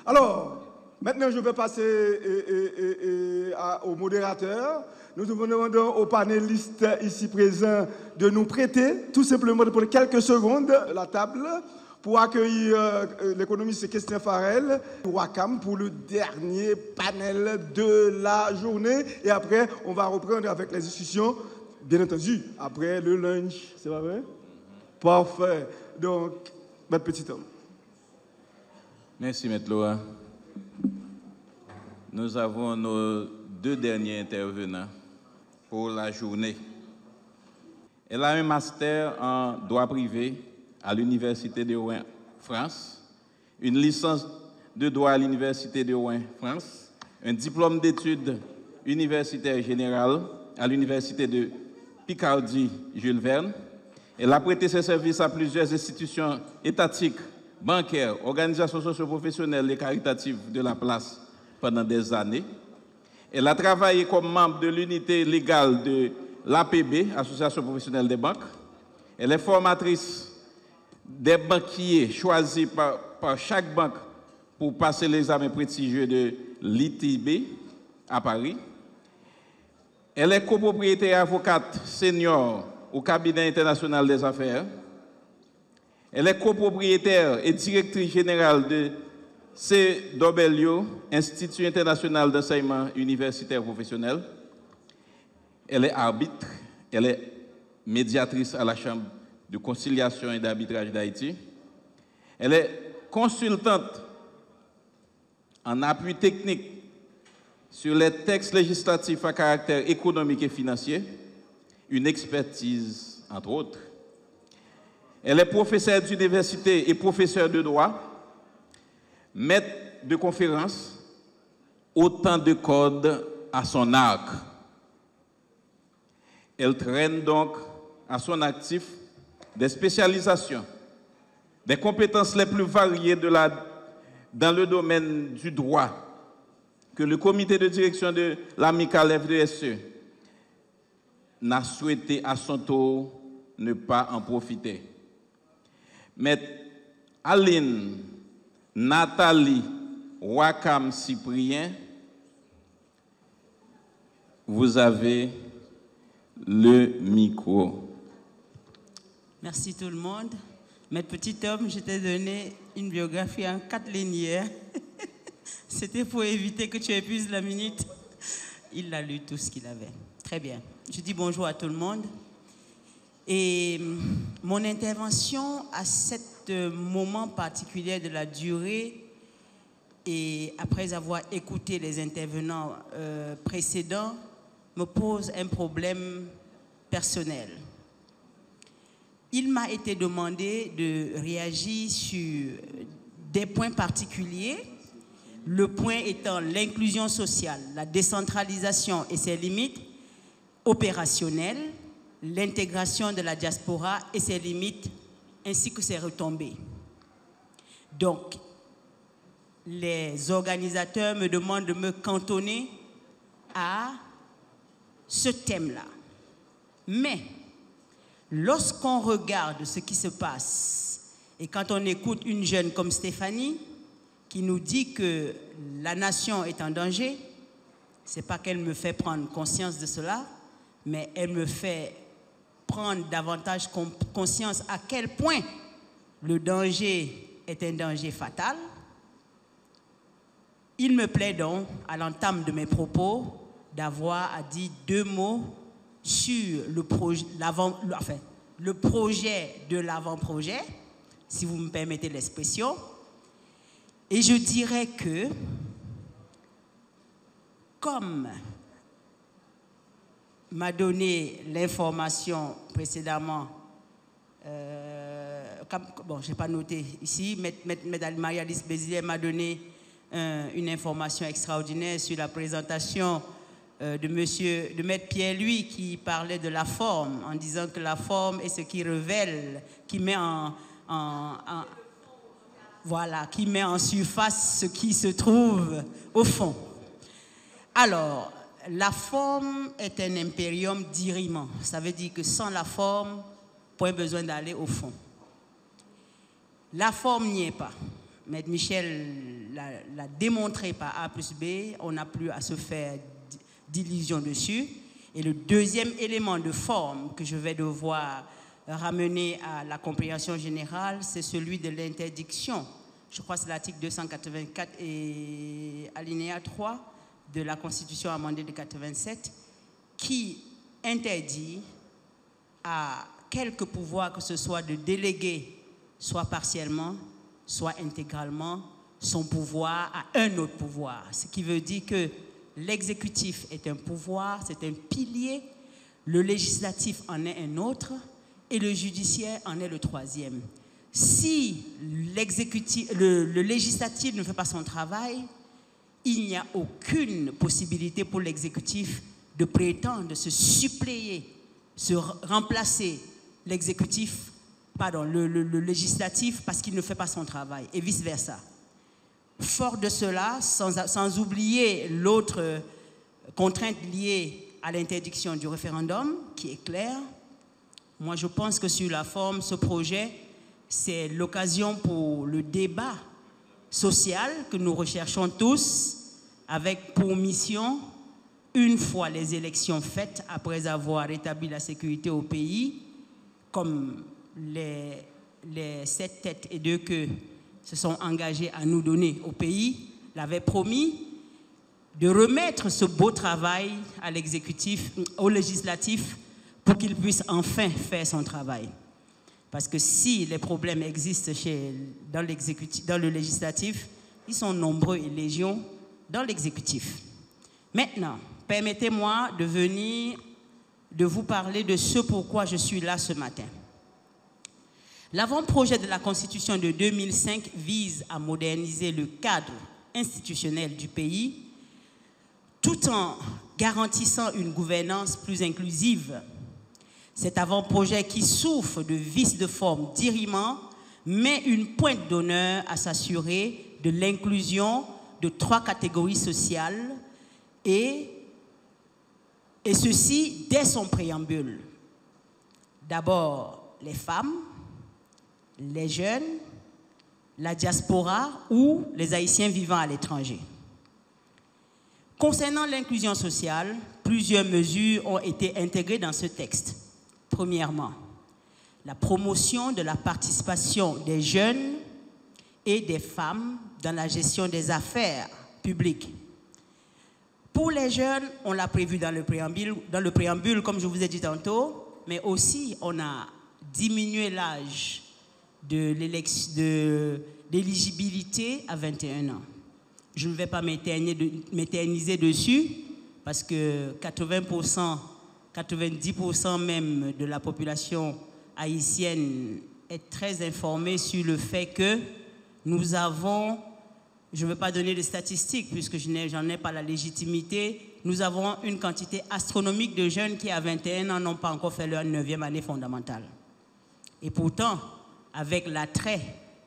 Alors, maintenant, je vais passer au modérateur. Nous demandons aux panélistes ici présents de nous prêter, tout simplement pour quelques secondes, la table pour accueillir l'économiste Christian Farel, Wakam, pour le dernier panel de la journée. Et après, on va reprendre avec les discussions, bien entendu, après le lunch. C'est pas vrai? Parfait. Donc, votre petit homme. Merci, Maître Loa. Nous avons nos deux derniers intervenants pour la journée. Elle a un master en droit privé à l'Université de Rouen, France, une licence de droit à l'Université de Rouen, France, un diplôme d'études universitaires générales à l'Université de Picardie, Jules Verne. Elle a prêté ses services à plusieurs institutions étatiques, bancaires, organisations socio-professionnelles et caritatives de la place pendant des années. Elle a travaillé comme membre de l'unité légale de l'APB, Association professionnelle des banques. Elle est formatrice des banquiers choisis par chaque banque pour passer l'examen prestigieux de l'ITB à Paris. Elle est copropriétaire avocate senior au cabinet international des affaires. Elle est copropriétaire et directrice générale de CW, Institut international d'enseignement universitaire professionnel. Elle est arbitre, elle est médiatrice à la Chambre de conciliation et d'arbitrage d'Haïti. Elle est consultante en appui technique sur les textes législatifs à caractère économique et financier, une expertise entre autres. Elle est professeure d'université et professeure de droit, maître de conférences, autant de cordes à son arc. Elle traîne donc à son actif des spécialisations, des compétences les plus variées dans le domaine du droit que le comité de direction de l'amicale FDSE n'a souhaité à son tour ne pas en profiter. Mais Aline Nathalie Wakam Cyprien, vous avez le micro. Merci tout le monde. Mes petits hommes, je t'ai donné une biographie en 4 lignes hier. C'était pour éviter que tu épuises la minute. Il a lu tout ce qu'il avait. Très bien. Je dis bonjour à tout le monde. Et mon intervention à ce moment particulier de la durée, et après avoir écouté les intervenants précédents, me pose un problème personnel. Il m'a été demandé de réagir sur des points particuliers, le point étant l'inclusion sociale, la décentralisation et ses limites opérationnelles, l'intégration de la diaspora et ses limites, ainsi que ses retombées. Donc, les organisateurs me demandent de me cantonner à ce thème-là. Mais, lorsqu'on regarde ce qui se passe, et quand on écoute une jeune comme Stéphanie, qui nous dit que la nation est en danger, ce n'est pas qu'elle me fait prendre conscience de cela, mais elle me fait prendre davantage conscience à quel point le danger est un danger fatal. Il me plaît donc, à l'entame de mes propos, d'avoir à dire 2 mots sur le projet de l'avant-projet, si vous me permettez l'expression. Et je dirais que, comme m'a donné l'information précédemment, bon, je n'ai pas noté ici, Mme Marie-Alice Bézier m'a donné une information extraordinaire sur la présentation de Maître Pierre-Louis qui parlait de la forme, en disant que la forme est ce qui révèle, qui met qui met en surface ce qui se trouve au fond. Alors, la forme est un impérium diriment. Ça veut dire que sans la forme, point besoin d'aller au fond. La forme n'y est pas. Maître Michel l'a démontré par A plus B, on n'a plus à se faire d'illusions dessus. Et le deuxième élément de forme que je vais devoir ramener à la compréhension générale, c'est celui de l'interdiction. Je crois que c'est l'article 284 et alinéa 3 de la Constitution amendée de 87 qui interdit à quelque pouvoir que ce soit de déléguer, soit partiellement, soit intégralement, son pouvoir à un autre pouvoir. Ce qui veut dire que l'exécutif est un pouvoir, c'est un pilier, le législatif en est un autre et le judiciaire en est le troisième. Si le législatif ne fait pas son travail, il n'y a aucune possibilité pour l'exécutif de prétendre, de se suppléer, se remplacer l'exécutif, pardon, le législatif parce qu'il ne fait pas son travail et vice-versa. Fort de cela, sans oublier l'autre contrainte liée à l'interdiction du référendum, qui est claire, moi je pense que sur la forme, ce projet, c'est l'occasion pour le débat social que nous recherchons tous, avec pour mission, une fois les élections faites, après avoir rétabli la sécurité au pays, comme les 7 têtes et 2 queues se sont engagés à nous donner au pays, l'avaient promis, de remettre ce beau travail à l'exécutif, au législatif, pour qu'il puisse enfin faire son travail. Parce que si les problèmes existent dans le législatif, ils sont nombreux et légion dans l'exécutif. Maintenant, permettez-moi de vous parler de ce pourquoi je suis là ce matin. L'avant-projet de la Constitution de 2005 vise à moderniser le cadre institutionnel du pays tout en garantissant une gouvernance plus inclusive. Cet avant-projet qui souffre de vices de forme dirimants met une pointe d'honneur à s'assurer de l'inclusion de 3 catégories sociales et ceci dès son préambule. D'abord, les femmes, les jeunes, la diaspora ou les Haïtiens vivant à l'étranger. Concernant l'inclusion sociale, plusieurs mesures ont été intégrées dans ce texte. Premièrement, la promotion de la participation des jeunes et des femmes dans la gestion des affaires publiques. Pour les jeunes, on l'a prévu dans le préambule, comme je vous ai dit tantôt, mais aussi on a diminué l'âge de l'éligibilité à 21 ans. Je ne vais pas m'éterniser dessus parce que 90% même de la population haïtienne est très informée sur le fait que nous avons, je ne veux pas donner de statistiques puisque j'en ai pas la légitimité, nous avons une quantité astronomique de jeunes qui à 21 ans n'ont pas encore fait leur 9e année fondamentale. Et pourtant, avec l'attrait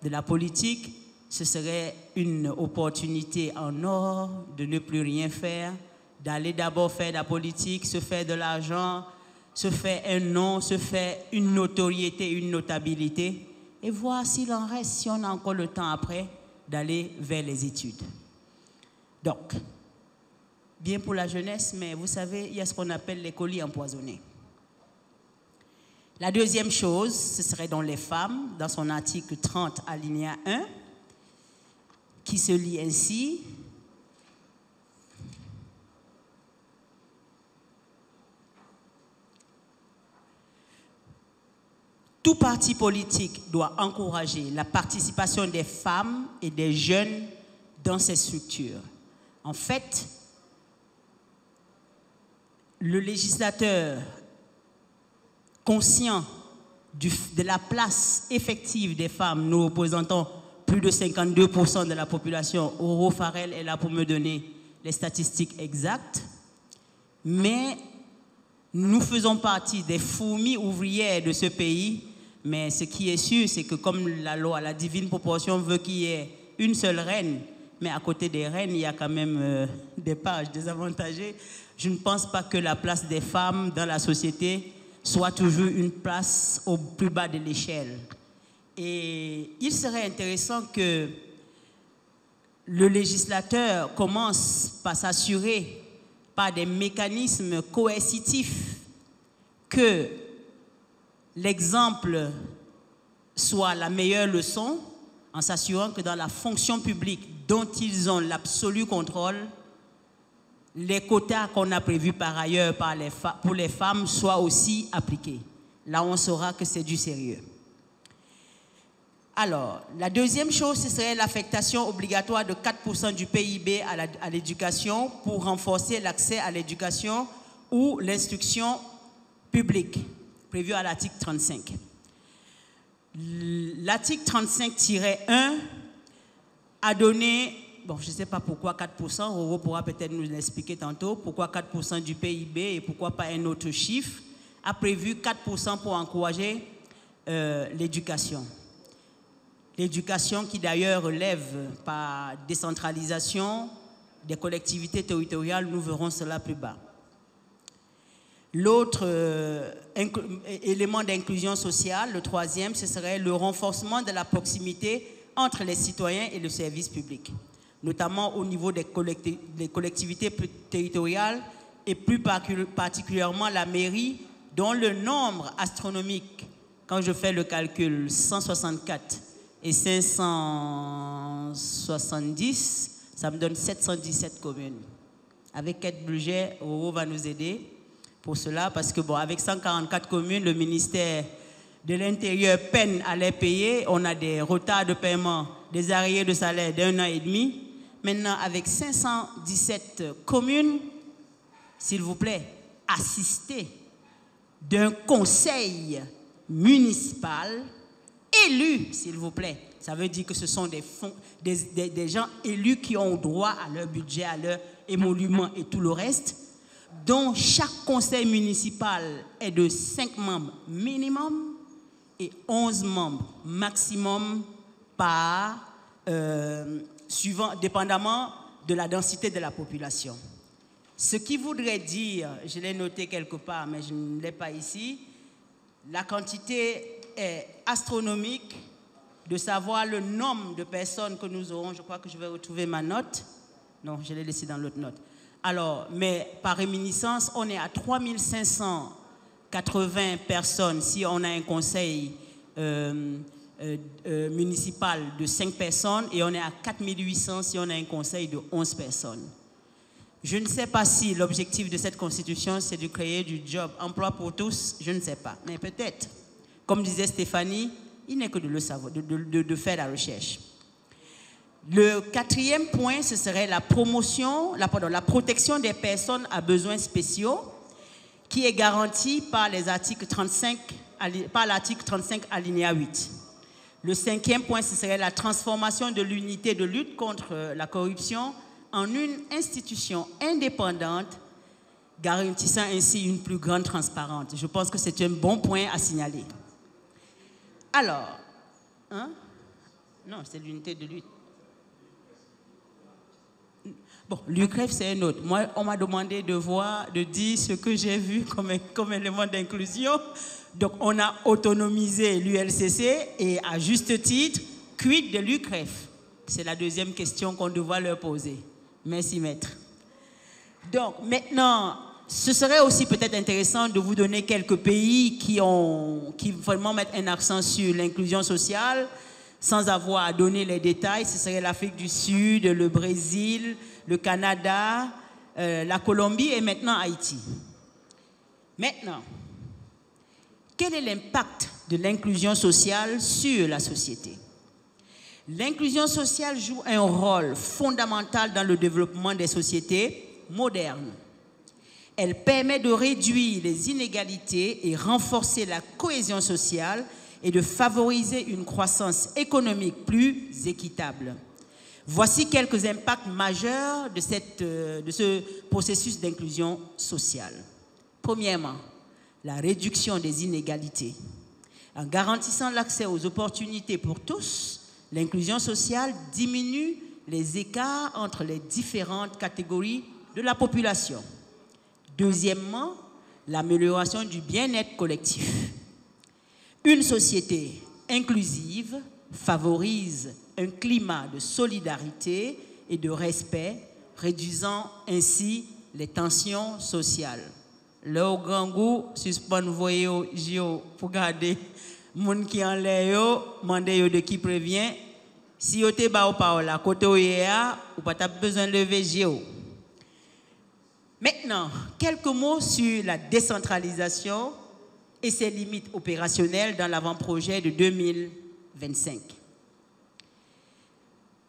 de la politique, ce serait une opportunité en or de ne plus rien faire, d'aller d'abord faire de la politique, se faire de l'argent, se faire un nom, se faire une notoriété, une notabilité, et voir s'il en reste, si on a encore le temps après, d'aller vers les études. Donc, bien pour la jeunesse, mais vous savez, il y a ce qu'on appelle les colis empoisonnés. La deuxième chose, ce serait dans les femmes, dans son article 30, alinéa 1, qui se lit ainsi. Tout parti politique doit encourager la participation des femmes et des jeunes dans ces structures. En fait, le législateur conscient de la place effective des femmes, nous représentons plus de 52% de la population. Auro Farrell est là pour me donner les statistiques exactes. Mais nous faisons partie des fourmis ouvrières de ce pays. Mais ce qui est sûr, c'est que comme la loi, la divine proportion veut qu'il y ait une seule reine, mais à côté des reines, il y a quand même des pages désavantagées. Je ne pense pas que la place des femmes dans la société soit toujours une place au plus bas de l'échelle. Et il serait intéressant que le législateur commence par s'assurer par des mécanismes coercitifs que l'exemple soit la meilleure leçon, en s'assurant que dans la fonction publique dont ils ont l'absolu contrôle, les quotas qu'on a prévus par ailleurs pour les femmes soient aussi appliqués. Là, on saura que c'est du sérieux. Alors, la deuxième chose, ce serait l'affectation obligatoire de 4% du PIB à l'éducation pour renforcer l'accès à l'éducation ou l'instruction publique, prévue à l'article 35. L'article 35-1 a donné, bon, je ne sais pas pourquoi 4%, Roro pourra peut-être nous l'expliquer tantôt, pourquoi 4% du PIB et pourquoi pas un autre chiffre, a prévu 4% pour encourager l'éducation. L'éducation qui d'ailleurs relève par décentralisation des collectivités territoriales, nous verrons cela plus bas. L'autre élément d'inclusion sociale, le troisième, ce serait le renforcement de la proximité entre les citoyens et le service public, notamment au niveau des collectivités territoriales et plus particulièrement la mairie, dont le nombre astronomique, quand je fais le calcul, 164 et 570, ça me donne 717 communes. Avec quel budget, Roro va nous aider pour cela, parce que bon, avec 144 communes, le ministère de l'Intérieur peine à les payer. On a des retards de paiement, des arriérés de salaire d'1 an et demi. Maintenant, avec 517 communes, s'il vous plaît, assistez d'un conseil municipal élu, s'il vous plaît. Ça veut dire que ce sont des gens élus qui ont droit à leur budget, à leur émolument et tout le reste, dont chaque conseil municipal est de 5 membres minimum et 11 membres maximum dépendamment de la densité de la population. Ce qui voudrait dire, je l'ai noté quelque part, mais je ne l'ai pas ici, la quantité est astronomique de savoir le nombre de personnes que nous aurons. Je crois que je vais retrouver ma note. Non, je l'ai laissée dans l'autre note. Alors, mais par réminiscence, on est à 3580 personnes si on a un conseil municipal de 5 personnes et on est à 4800 si on a un conseil de 11 personnes. Je ne sais pas si l'objectif de cette constitution, c'est de créer du job, emploi pour tous, je ne sais pas. Mais peut-être, comme disait Stéphanie, il n'est que de le savoir, de faire la recherche. Le quatrième point, ce serait la protection des personnes à besoins spéciaux, qui est garantie par l'article 35 alinéa 8. Le cinquième point, ce serait la transformation de l'unité de lutte contre la corruption en une institution indépendante, garantissant ainsi une plus grande transparence. Je pense que c'est un bon point à signaler. Alors, non, c'est l'unité de lutte. Bon, l'UCREF, c'est un autre. Moi, on m'a demandé de dire ce que j'ai vu comme élément d'inclusion. Donc, on a autonomisé l'ULCC et, à juste titre, quid de l'UCREF? C'est la deuxième question qu'on devra leur poser. Merci, maître. Donc, maintenant, ce serait aussi peut-être intéressant de vous donner quelques pays qui vraiment mettent un accent sur l'inclusion sociale, sans avoir à donner les détails. Ce serait l'Afrique du Sud, le Brésil, le Canada, la Colombie et maintenant Haïti. Maintenant, quel est l'impact de l'inclusion sociale sur la société? L'inclusion sociale joue un rôle fondamental dans le développement des sociétés modernes. Elle permet de réduire les inégalités et renforcer la cohésion sociale et de favoriser une croissance économique plus équitable. Voici quelques impacts majeurs de ce processus d'inclusion sociale. Premièrement, la réduction des inégalités. En garantissant l'accès aux opportunités pour tous, l'inclusion sociale diminue les écarts entre les différentes catégories de la population. Deuxièmement, l'amélioration du bien-être collectif. Une société inclusive favorise un climat de solidarité et de respect, réduisant ainsi les tensions sociales. Le au grand goût, suspend voyer pour garder moun qui en l'air, mandé de qui prévient. Si vous avez ba parole à côté ou pas besoin de lever géo. Maintenant, quelques mots sur la décentralisation et ses limites opérationnelles dans l'avant-projet de 2025.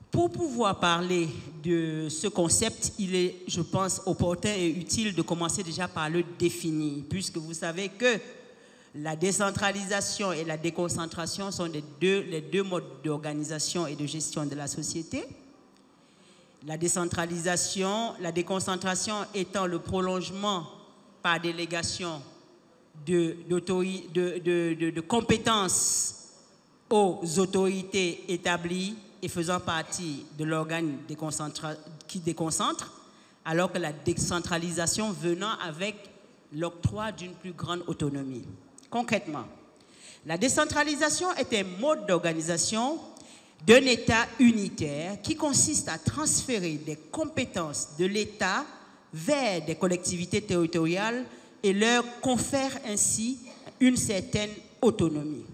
Pour pouvoir parler de ce concept, il est, je pense, opportun et utile de commencer déjà par le définir, puisque vous savez que la décentralisation et la déconcentration sont les deux modes d'organisation et de gestion de la société. La décentralisation, la déconcentration étant le prolongement par délégation de compétences aux autorités établies et faisant partie de l'organe qui déconcentre, alors que la décentralisation venant avec l'octroi d'une plus grande autonomie. Concrètement, la décentralisation est un mode d'organisation d'un État unitaire qui consiste à transférer des compétences de l'État vers des collectivités territoriales et leur confère ainsi une certaine autonomie.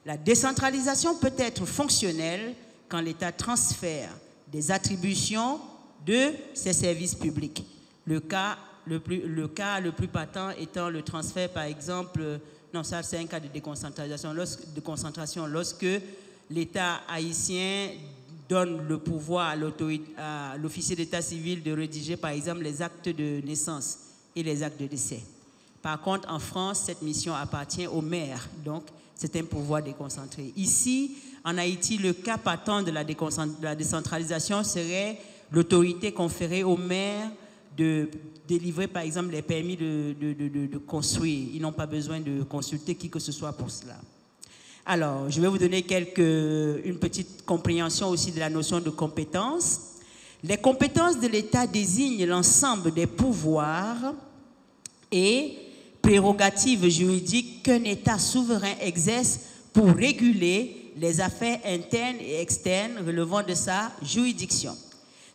La décentralisation peut être fonctionnelle quand l'État transfère des attributions de ses services publics. Le cas le plus patent étant le transfert, par exemple, non, ça c'est un cas de déconcentration, lorsque l'État haïtien donne le pouvoir à l'officier d'état civil de rédiger, par exemple, les actes de naissance et les actes de décès. Par contre, en France, cette mission appartient au maire, donc c'est un pouvoir déconcentré. Ici, en Haïti, le cas patent de la décentralisation serait l'autorité conférée au maire de délivrer, par exemple, les permis de construire. Ils n'ont pas besoin de consulter qui que ce soit pour cela. Alors, je vais vous donner une petite compréhension aussi de la notion de compétence. Les compétences de l'État désignent l'ensemble des pouvoirs et prérogatives juridiques qu'un État souverain exerce pour réguler les affaires internes et externes relevant de sa juridiction.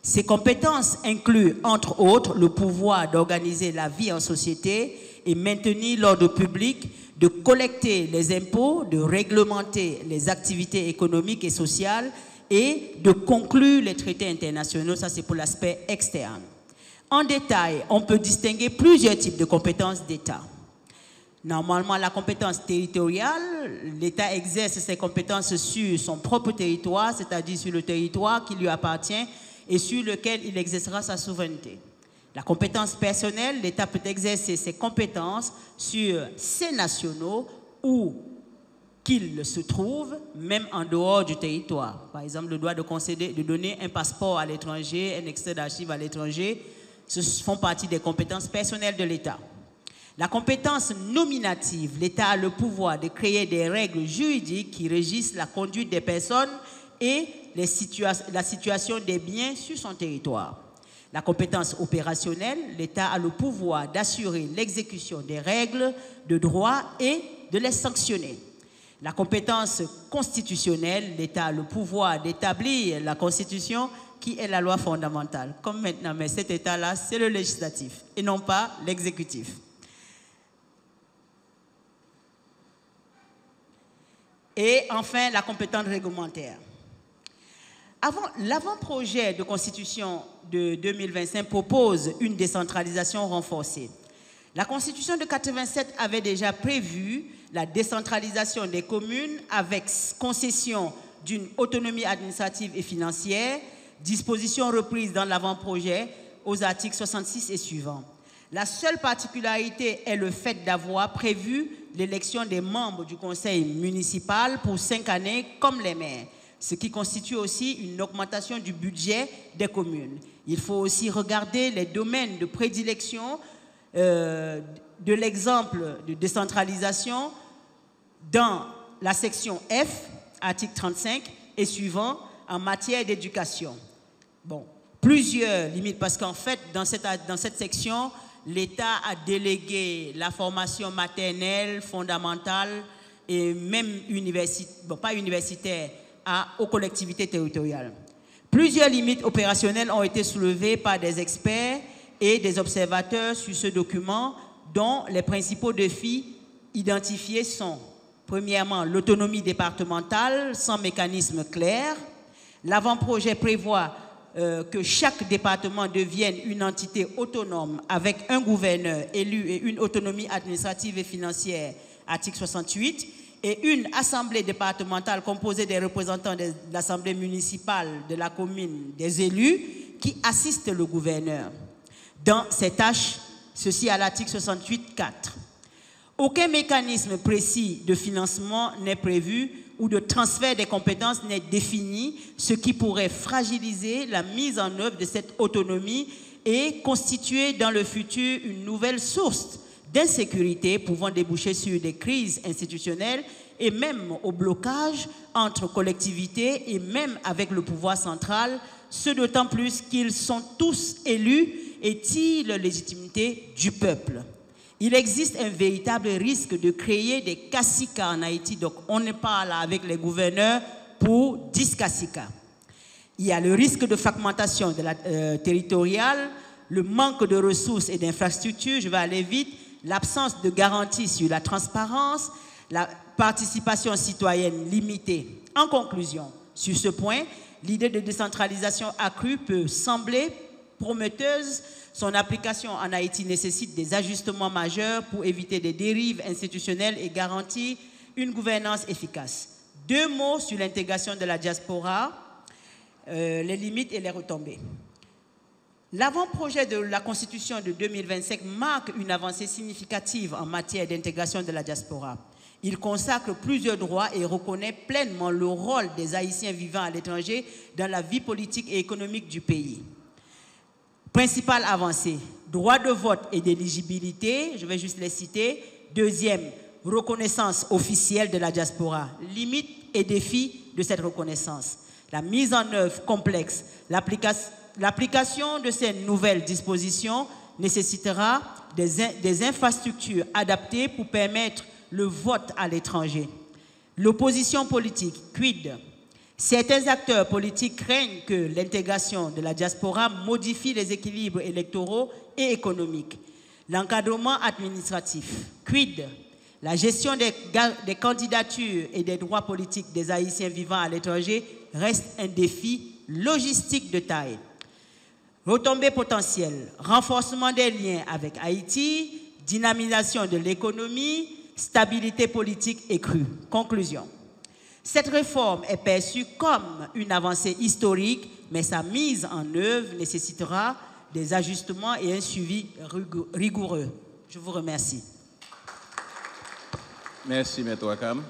Ces compétences incluent, entre autres, le pouvoir d'organiser la vie en société et maintenir l'ordre public, de collecter les impôts, de réglementer les activités économiques et sociales et de conclure les traités internationaux. Ça, c'est pour l'aspect externe. En détail, on peut distinguer plusieurs types de compétences d'État. Normalement, la compétence territoriale, l'État exerce ses compétences sur son propre territoire, c'est-à-dire sur le territoire qui lui appartient et sur lequel il exercera sa souveraineté. La compétence personnelle, l'État peut exercer ses compétences sur ses nationaux où qu'ils se trouvent, même en dehors du territoire. Par exemple, le droit de donner un passeport à l'étranger, un extrait d'archives à l'étranger, ce font partie des compétences personnelles de l'État. La compétence nominative, l'État a le pouvoir de créer des règles juridiques qui régissent la conduite des personnes et la situation des biens sur son territoire. La compétence opérationnelle, l'État a le pouvoir d'assurer l'exécution des règles de droit et de les sanctionner. La compétence constitutionnelle, l'État a le pouvoir d'établir la Constitution qui est la loi fondamentale. Comme maintenant, mais cet État-là, c'est le législatif et non pas l'exécutif. Et enfin, la compétence réglementaire. L'avant-projet de Constitution de 2025 propose une décentralisation renforcée. La Constitution de 1987 avait déjà prévu la décentralisation des communes avec concession d'une autonomie administrative et financière, disposition reprise dans l'avant-projet aux articles 66 et suivants. La seule particularité est le fait d'avoir prévu l'élection des membres du conseil municipal pour 5 années comme les maires, ce qui constitue aussi une augmentation du budget des communes. Il faut aussi regarder les domaines de prédilection de l'exemple de décentralisation dans la section F, article 35 et suivant, en matière d'éducation. Bon, plusieurs limites, parce qu'en fait, dans cette section, l'État a délégué la formation maternelle, fondamentale et même pas universitaire aux collectivités territoriales. Plusieurs limites opérationnelles ont été soulevées par des experts et des observateurs sur ce document, dont les principaux défis identifiés sont, premièrement, l'autonomie départementale sans mécanisme clair. L'avant-projet prévoit que chaque département devienne une entité autonome avec un gouverneur élu et une autonomie administrative et financière, article 68, et une assemblée départementale composée des représentants de l'assemblée municipale, de la commune, des élus, qui assistent le gouverneur dans ses tâches, ceci à l'article 68.4. Aucun mécanisme précis de financement n'est prévu ou de transfert des compétences n'est défini, ce qui pourrait fragiliser la mise en œuvre de cette autonomie et constituer dans le futur une nouvelle source d'insécurité pouvant déboucher sur des crises institutionnelles et même au blocage entre collectivités et même avec le pouvoir central, ce d'autant plus qu'ils sont tous élus et tirent la légitimité du peuple. Il existe un véritable risque de créer des caciques en Haïti, donc on n'est pas là avec les gouverneurs pour 10 caciques. Il y a le risque de fragmentation de la territoriale, le manque de ressources et d'infrastructures, je vais aller vite, l'absence de garantie sur la transparence, la participation citoyenne limitée. En conclusion, sur ce point, l'idée de décentralisation accrue peut sembler prometteuse. Son application en Haïti nécessite des ajustements majeurs pour éviter des dérives institutionnelles et garantir une gouvernance efficace. 2 mots sur l'intégration de la diaspora, les limites et les retombées. L'avant-projet de la Constitution de 2025 marque une avancée significative en matière d'intégration de la diaspora. Il consacre plusieurs droits et reconnaît pleinement le rôle des Haïtiens vivant à l'étranger dans la vie politique et économique du pays. Principale avancée, droit de vote et d'éligibilité, je vais juste les citer. Deuxième, reconnaissance officielle de la diaspora, limites et défis de cette reconnaissance. La mise en œuvre complexe, l'application de ces nouvelles dispositions nécessitera des infrastructures adaptées pour permettre le vote à l'étranger. L'opposition politique, quid? Certains acteurs politiques craignent que l'intégration de la diaspora modifie les équilibres électoraux et économiques. L'encadrement administratif, quid? La gestion des candidatures et des droits politiques des Haïtiens vivant à l'étranger reste un défi logistique de taille. Retombées potentielles, renforcement des liens avec Haïti, dynamisation de l'économie, stabilité politique accrue. Conclusion. Cette réforme est perçue comme une avancée historique, mais sa mise en œuvre nécessitera des ajustements et un suivi rigoureux. Je vous remercie. Merci, Maître Wakam.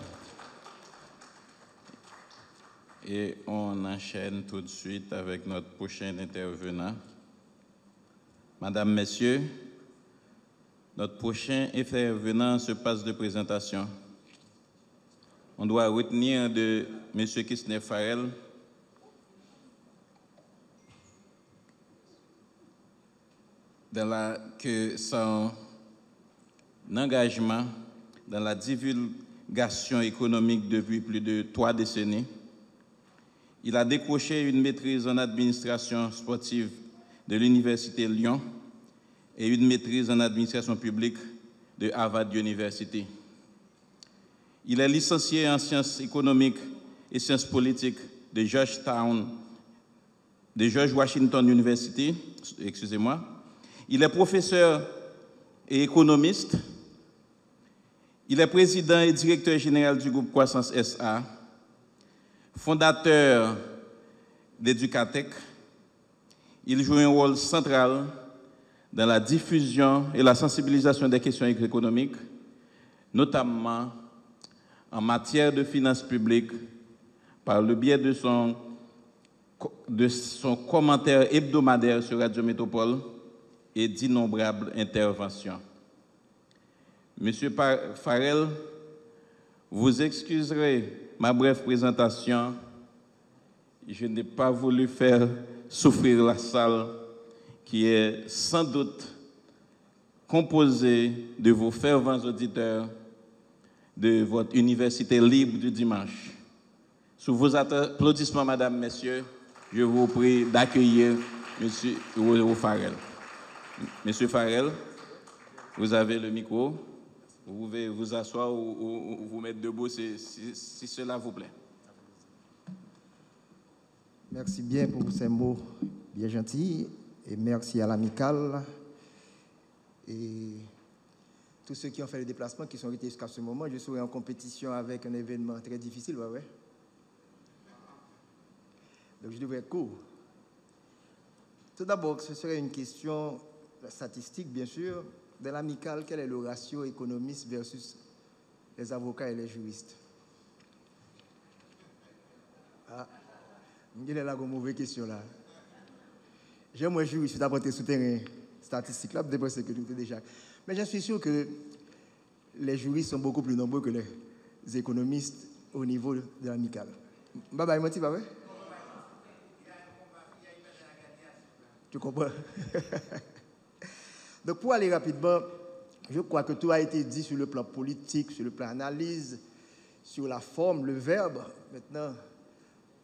Et on enchaîne tout de suite avec notre prochain intervenant. Madame, Messieurs, notre prochain intervenant se passe de présentation. On doit retenir de M. Kisner Farel que son engagement dans la divulgation économique depuis plus de 3 décennies, il a décroché une maîtrise en administration sportive de l'Université Lyon et une maîtrise en administration publique de Harvard University. Il est licencié en sciences économiques et sciences politiques de George Washington University. Excusez-moi. Il est professeur et économiste. Il est président et directeur général du groupe Croissance SA, fondateur d'Educatec. Il joue un rôle central dans la diffusion et la sensibilisation des questions économiques, notamment en matière de finances publiques, par le biais de son commentaire hebdomadaire sur Radio Métropole et d'innombrables interventions. Monsieur Farel, vous excuserez ma brève présentation. Je n'ai pas voulu faire souffrir la salle qui est sans doute composée de vos fervents auditeurs de votre université libre du dimanche. Sous vos applaudissements, Madame, Messieurs, je vous prie d'accueillir M. Rolo Farel. Monsieur Farel, vous avez le micro. Vous pouvez vous asseoir ou vous mettre debout si cela vous plaît. Merci bien pour ces mots bien gentils et merci à l'amicale et tous ceux qui ont fait le déplacement, qui sont restés jusqu'à ce moment. Je serai en compétition avec un événement très difficile, ouais. Donc je devrais être court. Tout d'abord, ce serait une question statistique, bien sûr. Dans l'amicale, quel est le ratio économiste versus les avocats et les juristes? Ah, il y a là une mauvaise question là. J'aime un juriste, je vais apporter souterrain statistique là, pour que tout est déjà. Mais je suis sûr que les juristes sont beaucoup plus nombreux que les économistes au niveau de l'amicale. Baba, il pas vrai? Tu comprends? Donc, pour aller rapidement, je crois que tout a été dit sur le plan politique, sur le plan analyse, sur la forme, le verbe. Maintenant,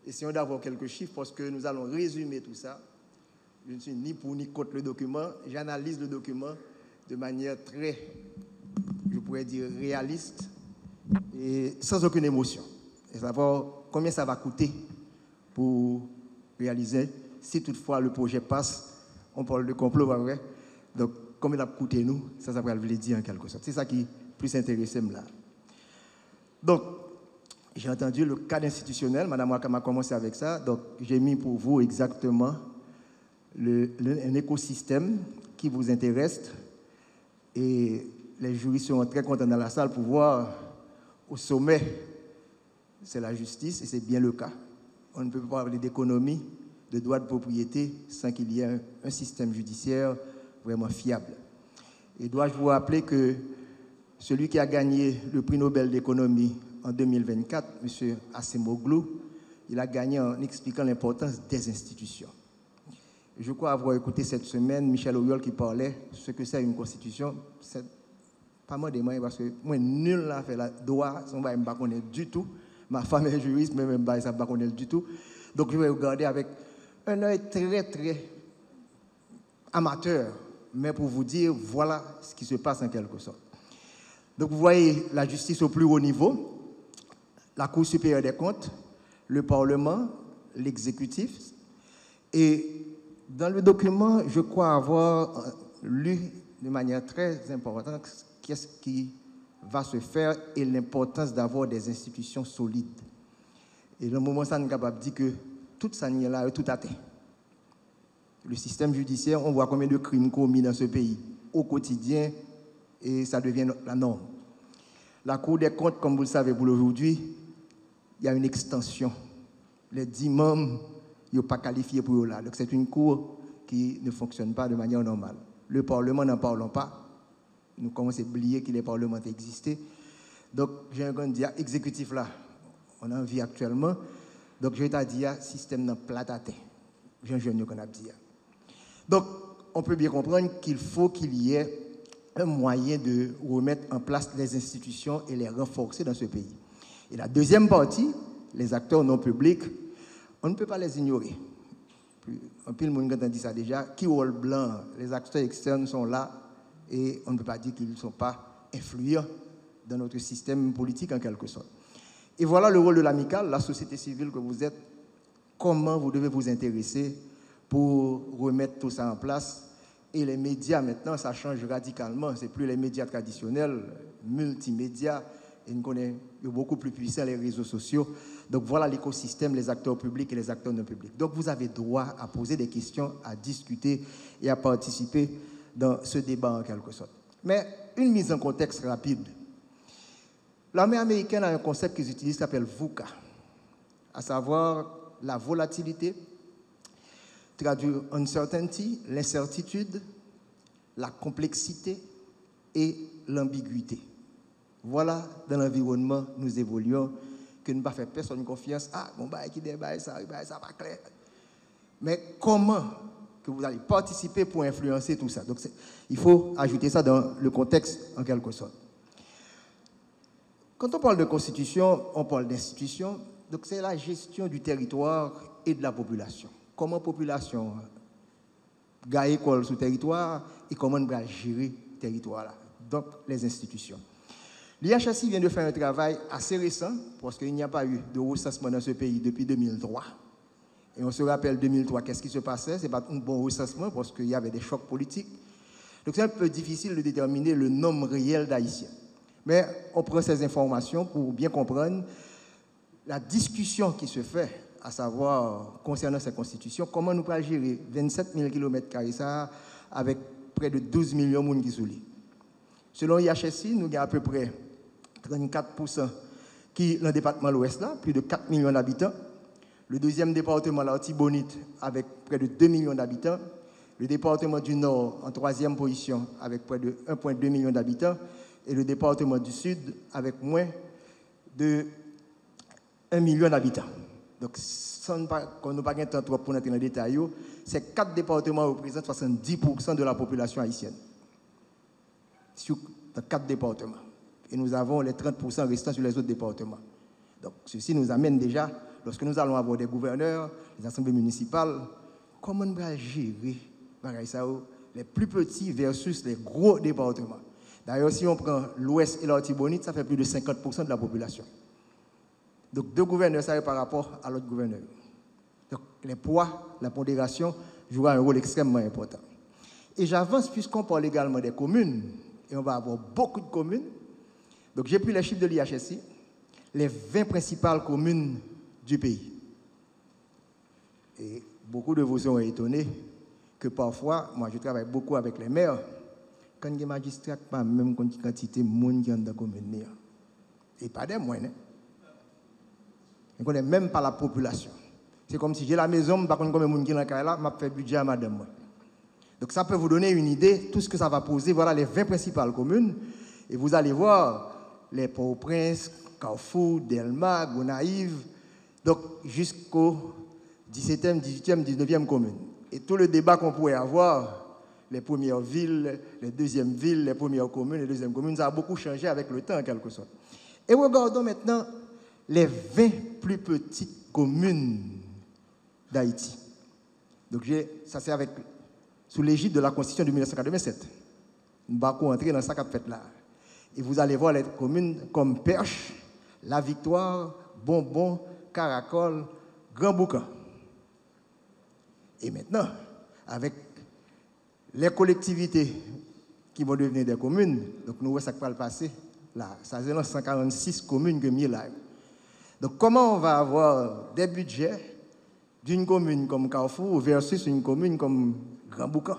essayons d'avoir quelques chiffres parce que nous allons résumer tout ça. Je ne suis ni pour ni contre le document. J'analyse le document de manière très, je pourrais dire, réaliste et sans aucune émotion. Et savoir combien ça va coûter pour réaliser. Si toutefois le projet passe, on parle de complot, pas vrai? Donc, combien ça va coûter nous, ça va le dire en quelque sorte. C'est ça qui est plus intéressant là. Donc, j'ai entendu le cadre institutionnel, Madame Wakam a commencé avec ça, donc j'ai mis pour vous exactement un écosystème qui vous intéresse et les juristes seront très contents dans la salle pour voir au sommet, c'est la justice et c'est bien le cas. On ne peut pas parler d'économie, de droit de propriété sans qu'il y ait un système judiciaire vraiment fiable. Et dois-je vous rappeler que celui qui a gagné le prix Nobel d'économie en 2024, M. Acemoglu, il a gagné en expliquant l'importance des institutions. Je crois avoir écouté cette semaine Michel Auriol qui parlait de ce que c'est une constitution. C'est pas moi des moyens parce que moi, nul n'a fait la droit, on ne va pas connaître du tout. Ma femme est juriste, mais même pas, ça ne va pas connaître du tout. Donc je vais regarder avec un œil très, très amateur, mais pour vous dire, voilà ce qui se passe en quelque sorte. Donc vous voyez la justice au plus haut niveau, la Cour supérieure des comptes, le Parlement, l'exécutif. Et dans le document, je crois avoir lu de manière très importante qu'est-ce qui va se faire et l'importance d'avoir des institutions solides. Et le moment où ça nous est capable de dire que tout ça n'est là, tout atteint. Le système judiciaire, on voit combien de crimes commis dans ce pays au quotidien et ça devient la norme. La Cour des comptes, comme vous le savez pour aujourd'hui, il y a une extension. Les 10 membres, ils ne sont pas qualifiés pour là. Donc c'est une cour qui ne fonctionne pas de manière normale. Le Parlement, n'en parlons pas. Nous commençons à oublier que les parlements existaient. Donc j'ai un grand dia exécutif là. On en vit actuellement. Donc je vais te dire, système dans plat à terre. J'ai un jeune qu'on a dit. Donc on peut bien comprendre qu'il faut qu'il y ait un moyen de remettre en place les institutions et les renforcer dans ce pays. Et la deuxième partie, les acteurs non publics, on ne peut pas les ignorer. Un peu le monde a dit ça déjà, qui rôle blanc, les acteurs externes sont là et on ne peut pas dire qu'ils ne sont pas influents dans notre système politique en quelque sorte. Et voilà le rôle de l'amicale, la société civile que vous êtes, comment vous devez vous intéresser pour remettre tout ça en place. Et les médias, maintenant, ça change radicalement. Ce n'est plus les médias traditionnels, multimédia, et nous connaissons beaucoup plus puissants les réseaux sociaux. Donc voilà l'écosystème, les acteurs publics et les acteurs non publics. Donc vous avez droit à poser des questions, à discuter et à participer dans ce débat en quelque sorte. Mais une mise en contexte rapide. L'armée américaine a un concept qu'ils utilisent qui s'appelle VUCA, à savoir la volatilité, traduire uncertainty, l'incertitude, la complexité et l'ambiguïté. Voilà dans l'environnement nous évoluons, que nous ne faisons pas personne confiance. Ah, bon, bah, qui débat, ça va clair. Mais comment que vous allez participer pour influencer tout ça? Donc, il faut ajouter ça dans le contexte en quelque sorte. Quand on parle de constitution, on parle d'institution. Donc, c'est la gestion du territoire et de la population. comment la population gagne l'école sur le territoire et comment on va gérer le territoire là. Donc, les institutions. L'IHSI vient de faire un travail assez récent parce qu'il n'y a pas eu de recensement dans ce pays depuis 2003. Et on se rappelle 2003, qu'est-ce qui se passait? Ce n'est pas un bon recensement parce qu'il y avait des chocs politiques. Donc c'est un peu difficile de déterminer le nombre réel d'Haïtiens. Mais on prend ces informations pour bien comprendre la discussion qui se fait, à savoir concernant cette constitution, comment nous pouvons gérer 27 000 km² avec près de 12 millions de monde qui sont là. Selon l'IHSI, nous avons à peu près 34% qui dans le département de l'Ouest, plus de 4 millions d'habitants. Le deuxième département, l'Artibonite, avec près de 2 millions d'habitants. Le département du Nord, en troisième position, avec près de 1,2 million d'habitants. Et le département du Sud, avec moins de 1 million d'habitants. Donc, sans nous pas de temps trop pour entrer dans les détails, ces 4 départements représentent 70% de la population haïtienne. Sur 4 départements. Et nous avons les 30% restants sur les autres départements. Donc, ceci nous amène déjà, lorsque nous allons avoir des gouverneurs, les assemblées municipales, comment on va gérer les plus petits versus les gros départements. D'ailleurs, si on prend l'Ouest et l'Artibonite, ça fait plus de 50% de la population. Donc, 2 gouverneurs, ça est par rapport à l'autre gouverneur. Donc, les poids, la pondération jouera un rôle extrêmement important. Et j'avance puisqu'on parle également des communes, et on va avoir beaucoup de communes. Donc, j'ai pris les chiffres de l'IHSI, les 20 principales communes du pays. Et beaucoup de vous seront étonnés que parfois, moi je travaille beaucoup avec les maires, quand il y a des magistrats, pas même quantité de monde qui est dans la commune. Et pas des moyens. On ne connaît même pas la population. C'est comme si j'ai la maison, je ne sais pas combien de monde qui est dans la maison, je fais budget à madame. Donc ça peut vous donner une idée, tout ce que ça va poser. Voilà les 20 principales communes. Et vous allez voir les Port-au-Prince, Carrefour, Delma, Gonaïve, donc jusqu'au 17e, 18e, 19e commune. Et tout le débat qu'on pourrait avoir, les premières villes, les deuxièmes villes, les premières communes, les deuxièmes communes, ça a beaucoup changé avec le temps en quelque sorte. Et regardons maintenant les 20 plus petites communes d'Haïti. Donc ça c'est sous l'égide de la Constitution de 1987. Nous allons entrer dans ça qu'a fait là. Et vous allez voir les communes comme Perche, La Victoire, Bonbon, Caracol, Grand Boucan. Et maintenant, avec les collectivités qui vont devenir des communes, donc nous voyons ça qui va le passer là. Ça c'est 146 communes que nous là. Donc comment on va avoir des budgets d'une commune comme Carrefour versus une commune comme Grand Boucan?